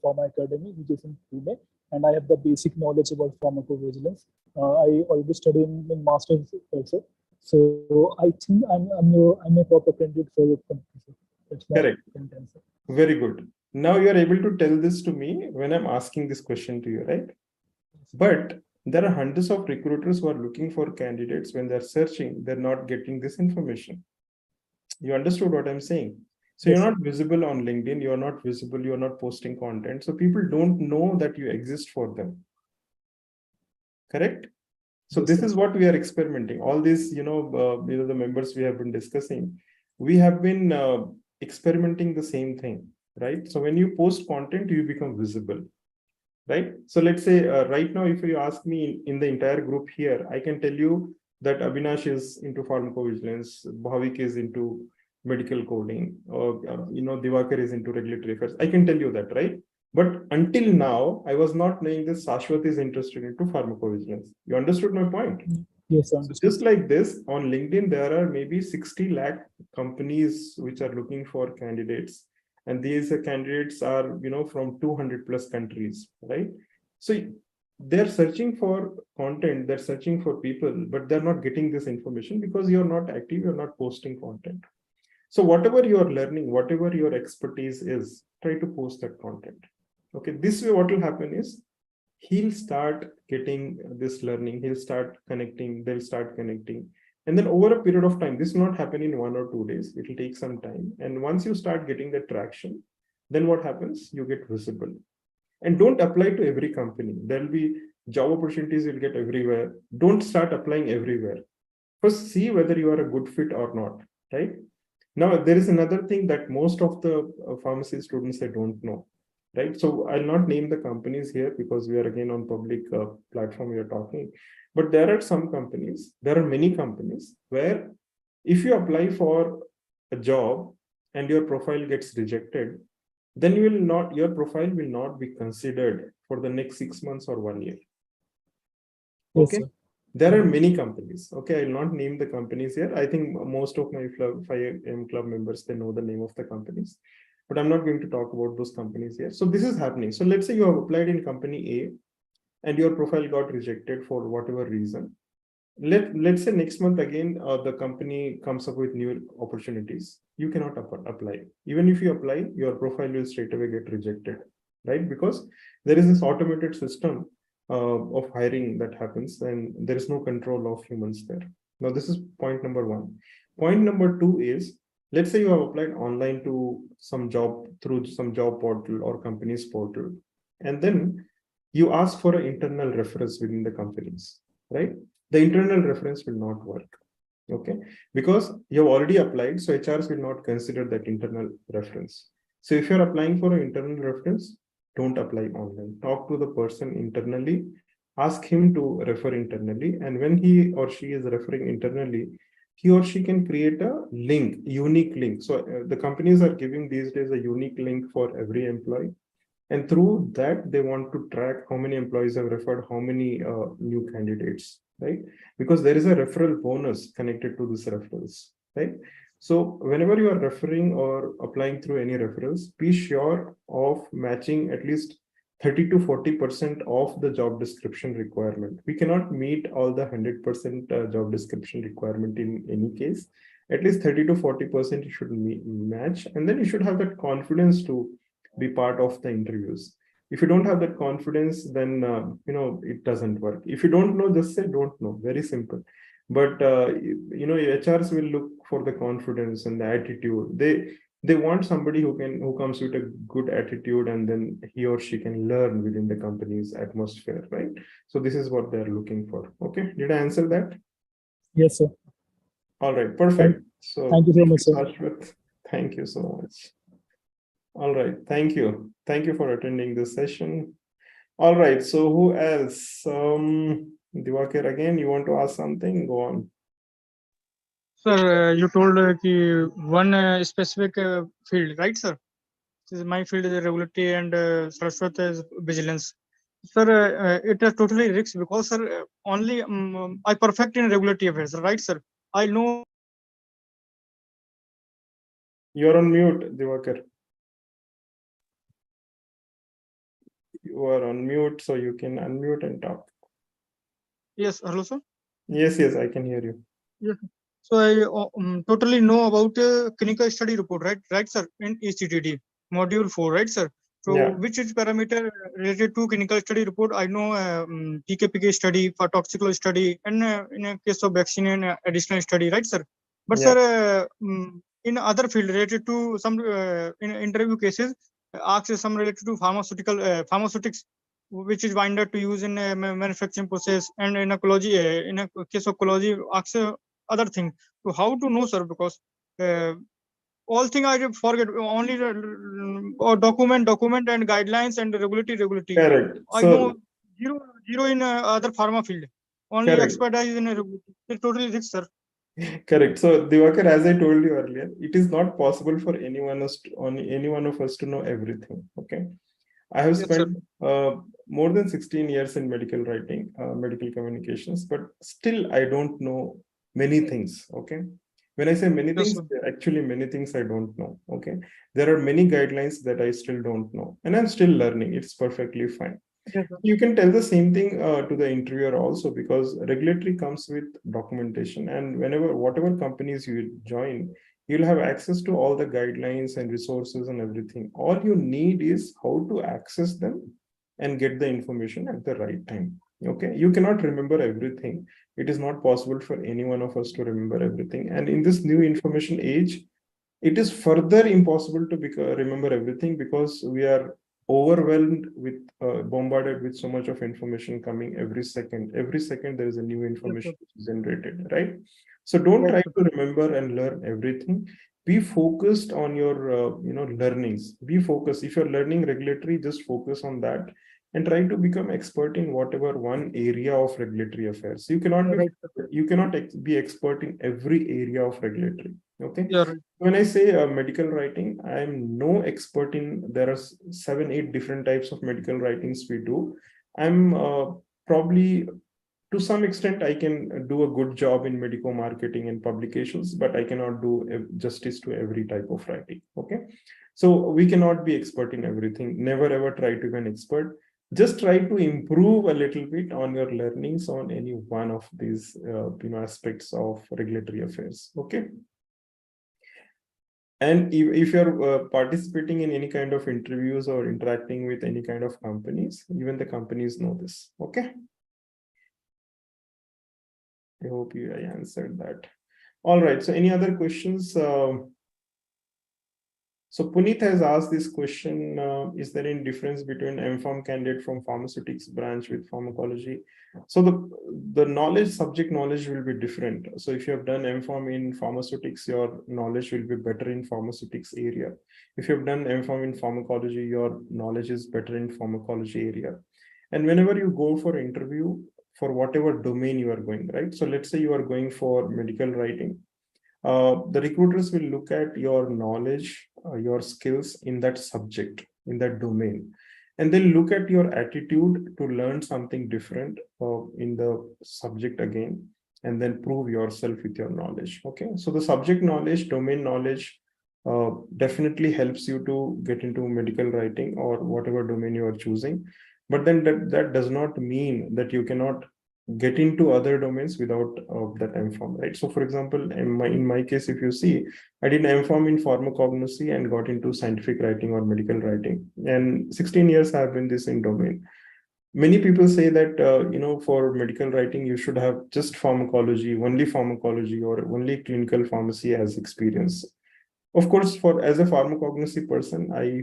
Pharma Academy, which is in Pune, and I have the basic knowledge about pharmacovigilance. I already studied in master's also, so I think I'm a proper candidate for your company. That's my Correct. current answer. Very good. Now you are able to tell this to me when I'm asking this question to you, right? But there are hundreds of recruiters who are looking for candidates. When they're searching, they're not getting this information. You understood what I'm saying? So Yes. you're not visible on LinkedIn, you're not visible, you're not posting content. So people don't know that you exist for them. Correct? So Yes, this sir. is what we are experimenting. All these, the members we have been discussing, we have been experimenting the same thing, right? So when you post content, you become visible, right? So let's say right now, if you ask me in the entire group here, I can tell you that Abhinash is into pharmacovigilance, Bhavik is into medical coding, or Divakar is into regulatory affairs. I can tell you that, right? But until now, I was not knowing this Shashwat is interested into pharmacovigilance. You understood my point? Yes, I So understand. just like this, on LinkedIn, there are maybe 60 lakh companies which are looking for candidates. And these candidates are, from 200 plus countries, right? So they're searching for content, they're searching for people, but they're not getting this information because you're not active, you're not posting content. So whatever you're learning, whatever your expertise is, try to post that content. Okay, this way what will happen is he'll start getting this learning, he'll start connecting, they'll start connecting. And then over a period of time, this will not happen in 1 or 2 days, it will take some time. And once you start getting the traction, then what happens? You get visible. And don't apply to every company. There'll be job opportunities you'll get everywhere. Don't start applying everywhere. First, see whether you are a good fit or not, right? Now, there is another thing that most of the pharmacy students, they don't know, right? So I'll not name the companies here because we are again on public platform we are talking. But there are some companies, there are many companies where if you apply for a job and your profile gets rejected, then your profile will not be considered for the next 6 months or 1 year. Yes, Okay. sir. There are many companies. Okay, I'll not name the companies here. I think most of my 5am club members, they know the name of the companies, but I'm not going to talk about those companies here. So this is happening. So let's say you have applied in company A and your profile got rejected for whatever reason. Let's say next month again, the company comes up with new opportunities. You cannot apply. Even if you apply, your profile will straight away get rejected, right? Because there is this automated system of hiring that happens, and there is no control of humans there. Now, this is point number 1. Point number 2 is, let's say you have applied online to some job through some job portal or company's portal, and then you ask for an internal reference within the companies, right? The internal reference will not work, okay? Because you've already applied, so HRs will not consider that internal reference. So if you're applying for an internal reference, don't apply online. Talk to the person internally, ask him to refer internally, and when he or she is referring internally, he or she can create a link, unique link. So the companies are giving these days a unique link for every employee. And through that, they want to track how many employees have referred, how many new candidates, right? Because there is a referral bonus connected to this referrals, right? So whenever you are referring or applying through any referrals, be sure of matching at least 30 to 40% of the job description requirement. We cannot meet all the 100% job description requirement in any case. At least 30 to 40% you should match, and then you should have that confidence to be part of the interviews. If you don't have that confidence, then it doesn't work. If you don't know, just say don't know. Very simple. But HRs will look for the confidence and the attitude. They want somebody who comes with a good attitude, and then he or she can learn within the company's atmosphere, right? So this is what they're looking for. Okay, did I answer that? Yes, sir. All right, perfect. So Thank you so much, sir. Shashwat. Thank you so much. All right, thank you. Thank you for attending this session. All right, so who else? Divakar, again, you want to ask something? Go on. Sir, you told one specific field, right, sir? This is my field is regulatory and Saraswat is vigilance. Sir, it is totally risk because, sir, only I perfect in regulatory affairs, right, sir? I know You're on mute, Diwakar. You are on mute, so you can unmute and talk. Yes, hello, sir. Yes, yes, I can hear you. Yes. So I totally know about clinical study report, right, sir, in ECTD module 4, right, sir. So Yeah. which is parameter related to clinical study report? I know PKPK study, for toxicology study, and in a case of vaccine and additional study, right, sir. But Yeah. sir, in other field related to some in interview cases, asks some related to pharmaceutics, which is binder to use in a manufacturing process, and in ecology, in a case of ecology, asks other thing. So how to know, sir? Because all thing I forget, only document and guidelines and regulatory. Correct. I So, know zero in other pharma field. Only correct. expertise in regulatory. It's totally risk, sir. Correct. So, Diwakar, as I told you earlier, it is not possible for any one of us to know everything. Okay. I have Yes, sir. spent more than 16 years in medical writing, medical communications, but still I don't know many things. Okay. When I say many Yes, things, sir. actually many things I don't know. Okay. There are many guidelines that I still don't know, and I'm still learning. It's perfectly fine. Yes, sir. You can tell the same thing to the interviewer also, because regulatory comes with documentation, and whatever companies you join, you'll have access to all the guidelines and resources and everything. All you need is how to access them and get the information at the right time. Okay, you cannot remember everything. It is not possible for any one of us to remember everything, and in this new information age, it is further impossible to remember everything, because we are overwhelmed with bombarded with so much of information coming every second there is a new Yes, information sir. generated, right? So don't Right, try sir. to remember and learn everything. Be focused on your learnings. Be focused. If you're learning regulatory, just focus on that and try to become expert in whatever one area of regulatory affairs. You cannot be Right, sir. you cannot be expert in every area of regulatory. Okay. Yeah, right. When I say medical writing, I'm no expert in. There are 7, 8 different types of medical writings we do. I'm probably, to some extent, I can do a good job in medical marketing and publications, but I cannot do justice to every type of writing. Okay, so we cannot be expert in everything. Never ever try to be an expert. Just try to improve a little bit on your learnings on any one of these aspects of regulatory affairs. Okay. And if you're participating in any kind of interviews or interacting with any kind of companies, even the companies know this. Okay. I hope I answered that. All right. So any other questions? So Puneet has asked this question, is there any difference between MPharm candidate from pharmaceutics branch with pharmacology? So the subject knowledge will be different. So if you have done MPharm in pharmaceutics, your knowledge will be better in pharmaceutics area. If you have done MPharm in pharmacology, your knowledge is better in pharmacology area. And whenever you go for interview, for whatever domain you are going, right? So let's say you are going for medical writing. The recruiters will look at your knowledge, your skills in that subject, in that domain, and then look at your attitude to learn something different in the subject again, and then prove yourself with your knowledge. Okay, so the subject knowledge, domain knowledge definitely helps you to get into medical writing or whatever domain you are choosing. But then that does not mean that you cannot get into other domains without that MPharm, right? So for example, in my case, if you see, I did MPharm in pharmacognosy and got into scientific writing or medical writing, and 16 years I have been this in domain. Many people say that for medical writing you should have just pharmacology or only clinical pharmacy as experience. Of course, as a pharmacognosy person, I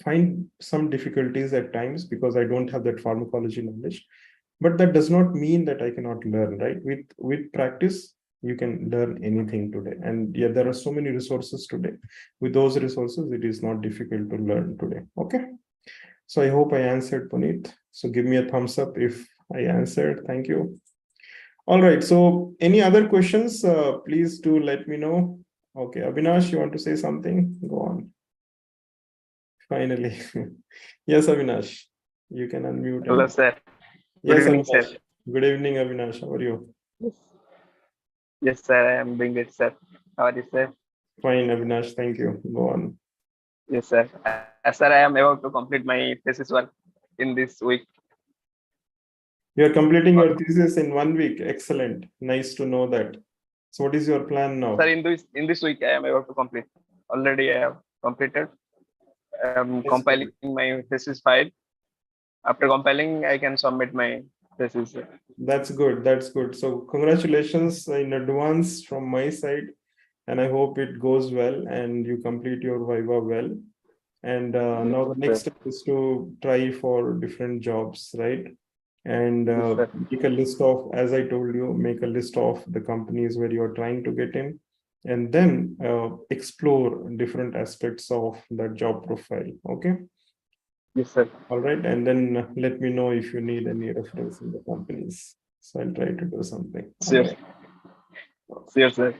find some difficulties at times because I don't have that pharmacology knowledge. But that does not mean that I cannot learn, right? With practice, you can learn anything today. And yeah, there are so many resources today. With those resources, it is not difficult to learn today. Okay. So I hope I answered, Puneet. So give me a thumbs up if I answered. Thank you. All right. So any other questions? Please do let me know. Okay, Avinash, you want to say something? Go on. Finally. Yes, Avinash, you can unmute. Hello, sir. Yes, Good evening, Avinash. sir. Good evening, Avinash. How are you? Yes, sir. I am doing it, sir. How are you, sir? Fine, Avinash. Thank you. Go on. Yes, sir. Sir, I am about to complete my thesis work in this week. You're completing your thesis in 1 week. Excellent. Nice to know that. So what is your plan now? Sir, in this week, I am about to complete. Already, I have completed. I am compiling my thesis file. After compiling, I can submit my thesis. That's good. That's good. So congratulations in advance from my side. And I hope it goes well and you complete your Viva well. And now the next step is to try for different jobs, right? And make a list of, as I told you, make a list of the companies where you're trying to get in, and then explore different aspects of that job profile. Okay. Yes, sir. All right. And then let me know if you need any reference in the companies. So I'll try to do something. Sure. Right. Sure, sir.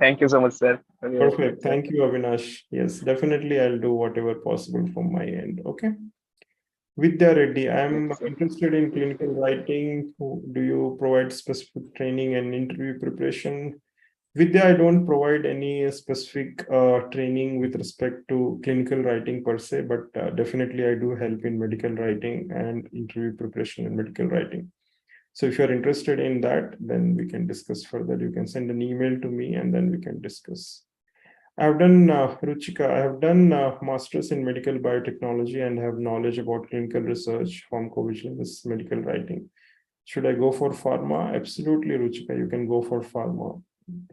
Thank you so much, sir. Perfect. Thank you, Avinash. Yes, definitely. I'll do whatever possible from my end. Okay. Vidya Reddy, I'm interested in clinical writing. Do you provide specific training and interview preparation? Vidya, I don't provide any specific training with respect to clinical writing per se, but definitely I do help in medical writing and interview preparation in medical writing. So if you're interested in that, then we can discuss further. You can send an email to me and then we can discuss. I've done, Ruchika, I have done master's in medical biotechnology and have knowledge about clinical research, pharmacovigilance, medical writing. Should I go for pharma? Absolutely, Ruchika, you can go for pharma,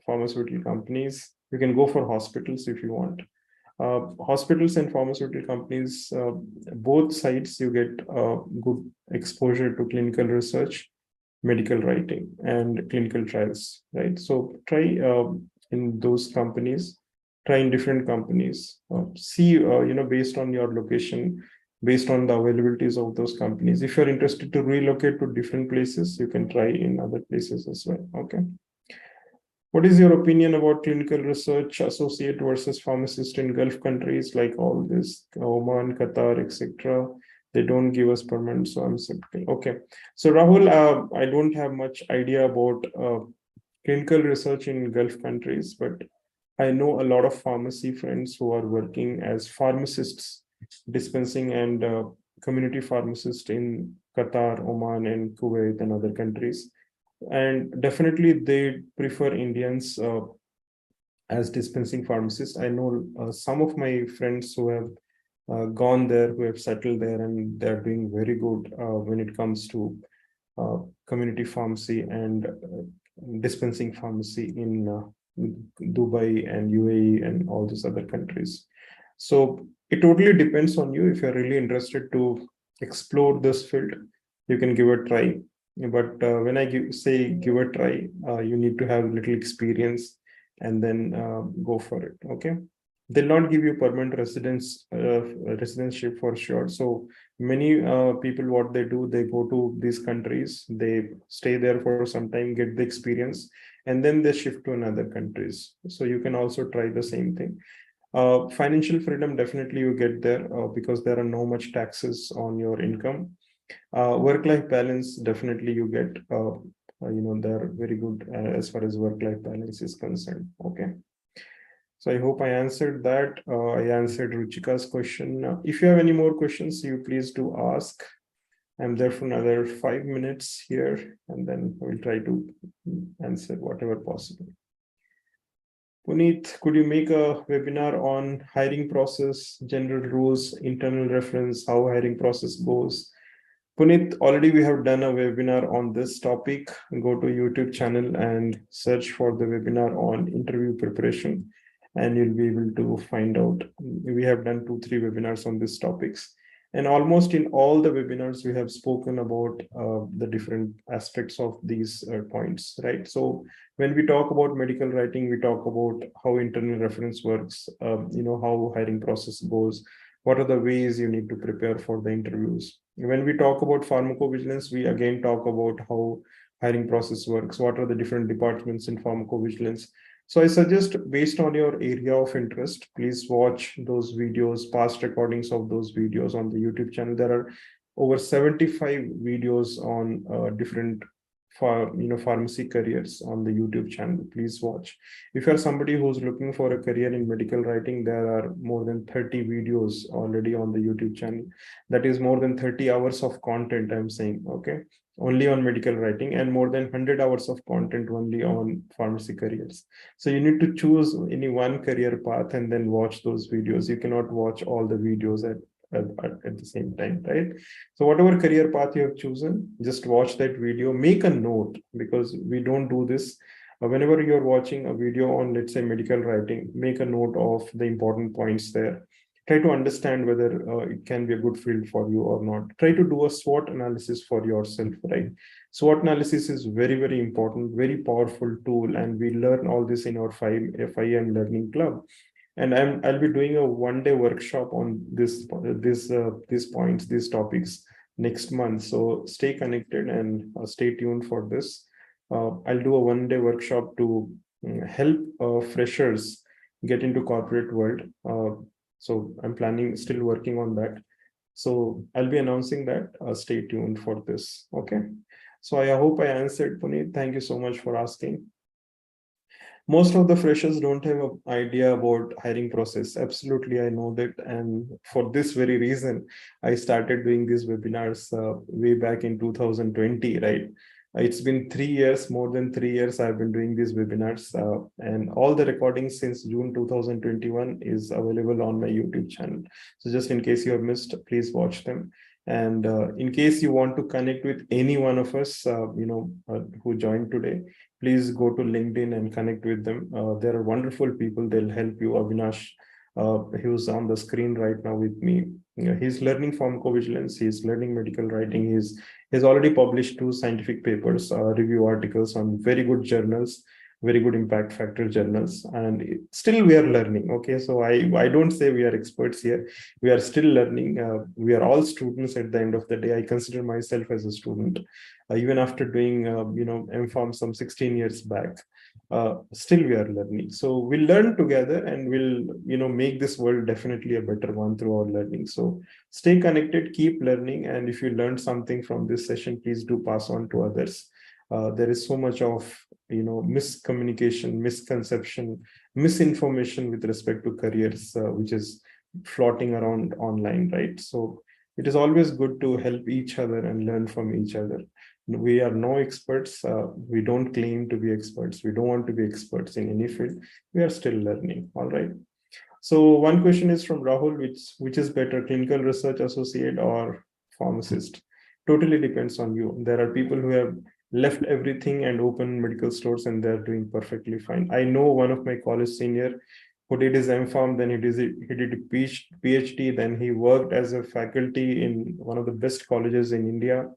pharmaceutical companies. You can go for hospitals if you want. Hospitals and pharmaceutical companies, both sides, you get good exposure to clinical research, medical writing, and clinical trials, right? So try in those companies, try in different companies, see, based on your location, based on the availabilities of those companies. If you're interested to relocate to different places, you can try in other places as well. Okay. What is your opinion about clinical research associate versus pharmacist in Gulf countries like all this, Oman, Qatar, etc.? They don't give us permanent, so I'm skeptical. Okay. So Rahul, I don't have much idea about clinical research in Gulf countries, but I know a lot of pharmacy friends who are working as pharmacists, dispensing and community pharmacists in Qatar, Oman, and Kuwait and other countries. And definitely they prefer Indians as dispensing pharmacists. I know some of my friends who have gone there, who have settled there, and they're doing very good when it comes to community pharmacy and dispensing pharmacy in Dubai and UAE and all these other countries. So it totally depends on you. If you're really interested to explore this field, you can give a try. But when I say give a try, you need to have little experience and then go for it. Okay. They'll not give you permanent residentship for sure. So many people, what they do, they go to these countries, they stay there for some time, get the experience, and then they shift to another countries. So you can also try the same thing. Financial freedom, definitely you get there because there are no much taxes on your income. Work-life balance, definitely you get, they're very good as far as work-life balance is concerned. Okay. So I hope I answered that. I answered Ruchika's question. If you have any more questions, you please do ask. I'm there for another 5 minutes here, and then we'll try to answer whatever possible. Puneet, could you make a webinar on hiring process, general rules, internal reference, how hiring process goes? Puneet, already we have done a webinar on this topic. Go to YouTube channel and search for the webinar on interview preparation, and you'll be able to find out. We have done 2-3 webinars on these topics. And almost in all the webinars, we have spoken about the different aspects of these points, right? So when we talk about medical writing, we talk about how internal reference works, how hiring process goes, what are the ways you need to prepare for the interviews. When we talk about pharmacovigilance, we again talk about how hiring process works, what are the different departments in pharmacovigilance. So I suggest, based on your area of interest, please watch those videos, past recordings of those videos on the YouTube channel. There are over 75 videos on different for pharmacy careers on the YouTube channel. Please watch. If you're somebody who's looking for a career in medical writing, there are more than 30 videos already on the YouTube channel. That is more than 30 hours of content, I'm saying, okay, only on medical writing, and more than 100 hours of content only on pharmacy careers. So you need to choose any one career path and then watch those videos. You cannot watch all the videos at the same time, right? So whatever career path you have chosen, just watch that video, make a note, because we don't do this. Whenever you're watching a video on, let's say, medical writing, make a note of the important points there. Try to understand whether it can be a good field for you or not. Try to do a SWOT analysis for yourself, right? SWOT analysis is very, very important, very powerful tool, and we learn all this in our FIM Learning Club. And I'll be doing a one-day workshop on these points, these topics next month. So stay connected and stay tuned for this. I'll do a one-day workshop to help freshers get into corporate world. So I'm planning, still working on that. So I'll be announcing that. Stay tuned for this. Okay. So I hope I answered, Puneet. Thank you so much for asking. Most of the freshers don't have an idea about hiring process. Absolutely, I know that. And for this very reason, I started doing these webinars way back in 2020, right? It's been 3 years, more than 3 years I've been doing these webinars, and all the recordings since June 2021 is available on my YouTube channel. So just in case you have missed, please watch them. And in case you want to connect with any one of us, who joined today, please go to LinkedIn and connect with them. There are wonderful people. They'll help you. Avinash, who's on the screen right now with me. He's learning pharmacovigilance. He's learning medical writing. He's already published 2 scientific papers, review articles on very good journals, very good impact factor journals. And still we are learning. Okay, so I don't say we are experts here. We are still learning. We are all students at the end of the day. I consider myself as a student. Even after doing, MPharm some 16 years back, still we are learning. So we'll learn together, and we'll, make this world definitely a better one through our learning. So stay connected, keep learning. And if you learned something from this session, please do pass on to others. There is so much of, miscommunication, misconception, misinformation with respect to careers, which is floating around online, right? So it is always good to help each other and learn from each other. We are no experts. We don't claim to be experts. We don't want to be experts in any field. We are still learning. All right. So one question is from Rahul, which is better, clinical research associate or pharmacist? Totally depends on you. There are people who have left everything and opened medical stores, and they're doing perfectly fine. I know one of my college senior who did his MPharm, then he did a PhD, then he worked as a faculty in one of the best colleges in India.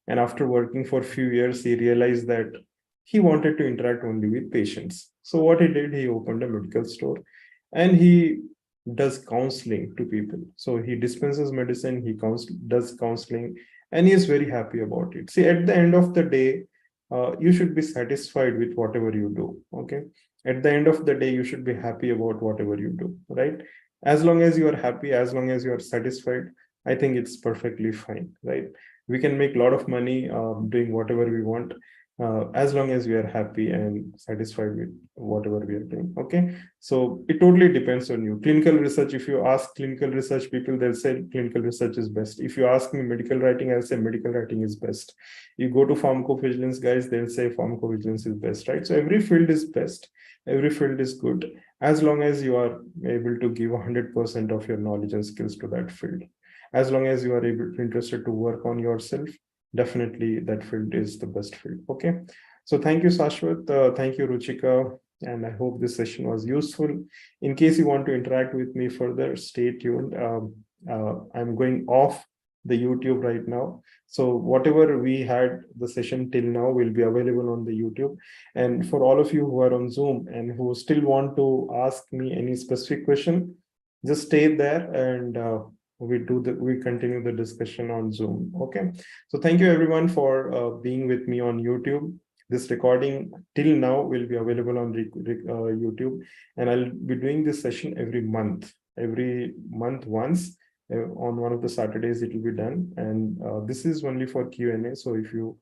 And after working for a few years, he realized that he wanted to interact only with patients. So what he did, he opened a medical store, and he does counseling to people. So he dispenses medicine, he does counseling, and he is very happy about it. See, at the end of the day, you should be satisfied with whatever you do. Okay. At the end of the day, you should be happy about whatever you do, right? As long as you are happy, as long as you are satisfied, I think it's perfectly fine, right? We can make a lot of money doing whatever we want, as long as we are happy and satisfied with whatever we are doing. Okay, so it totally depends on you. Clinical research, if you ask clinical research people, they'll say clinical research is best. If you ask me medical writing, I'll say medical writing is best. You go to pharmacovigilance guys, they'll say pharmacovigilance is best, right? So every field is best, every field is good, as long as you are able to give 100% of your knowledge and skills to that field. As long as you are interested to work on yourself, definitely that field is the best field. Okay. So thank you, Sashwat. Thank you, Ruchika. And I hope this session was useful. In case you want to interact with me further, stay tuned. I'm going off the YouTube right now. So whatever we had the session till now will be available on the YouTube. And for all of you who are on Zoom and who still want to ask me any specific question, just stay there, and we continue the discussion on Zoom. Okay. So thank you everyone for being with me on YouTube. This recording till now will be available on YouTube, and I'll be doing this session every month once. On one of the Saturdays it will be done, and this is only for Q&A. So if you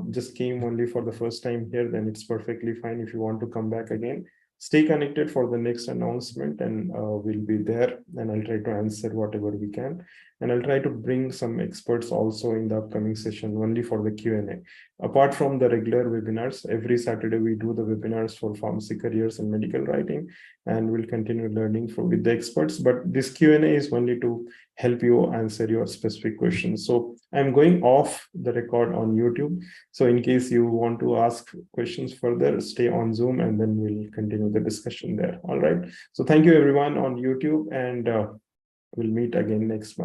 just came only for the first time here, then it's perfectly fine. If you want to come back again, stay connected for the next announcement, and we'll be there, and I'll try to answer whatever we can. And I'll try to bring some experts also in the upcoming session only for the Q&A. Apart from the regular webinars, every Saturday we do the webinars for pharmacy careers and medical writing, and we'll continue learning with the experts. But this Q&A is only to help you answer your specific questions. So I'm going off the record on YouTube. So in case you want to ask questions further, stay on Zoom, and then we'll continue the discussion there. All right. So thank you everyone on YouTube, and we'll meet again next month.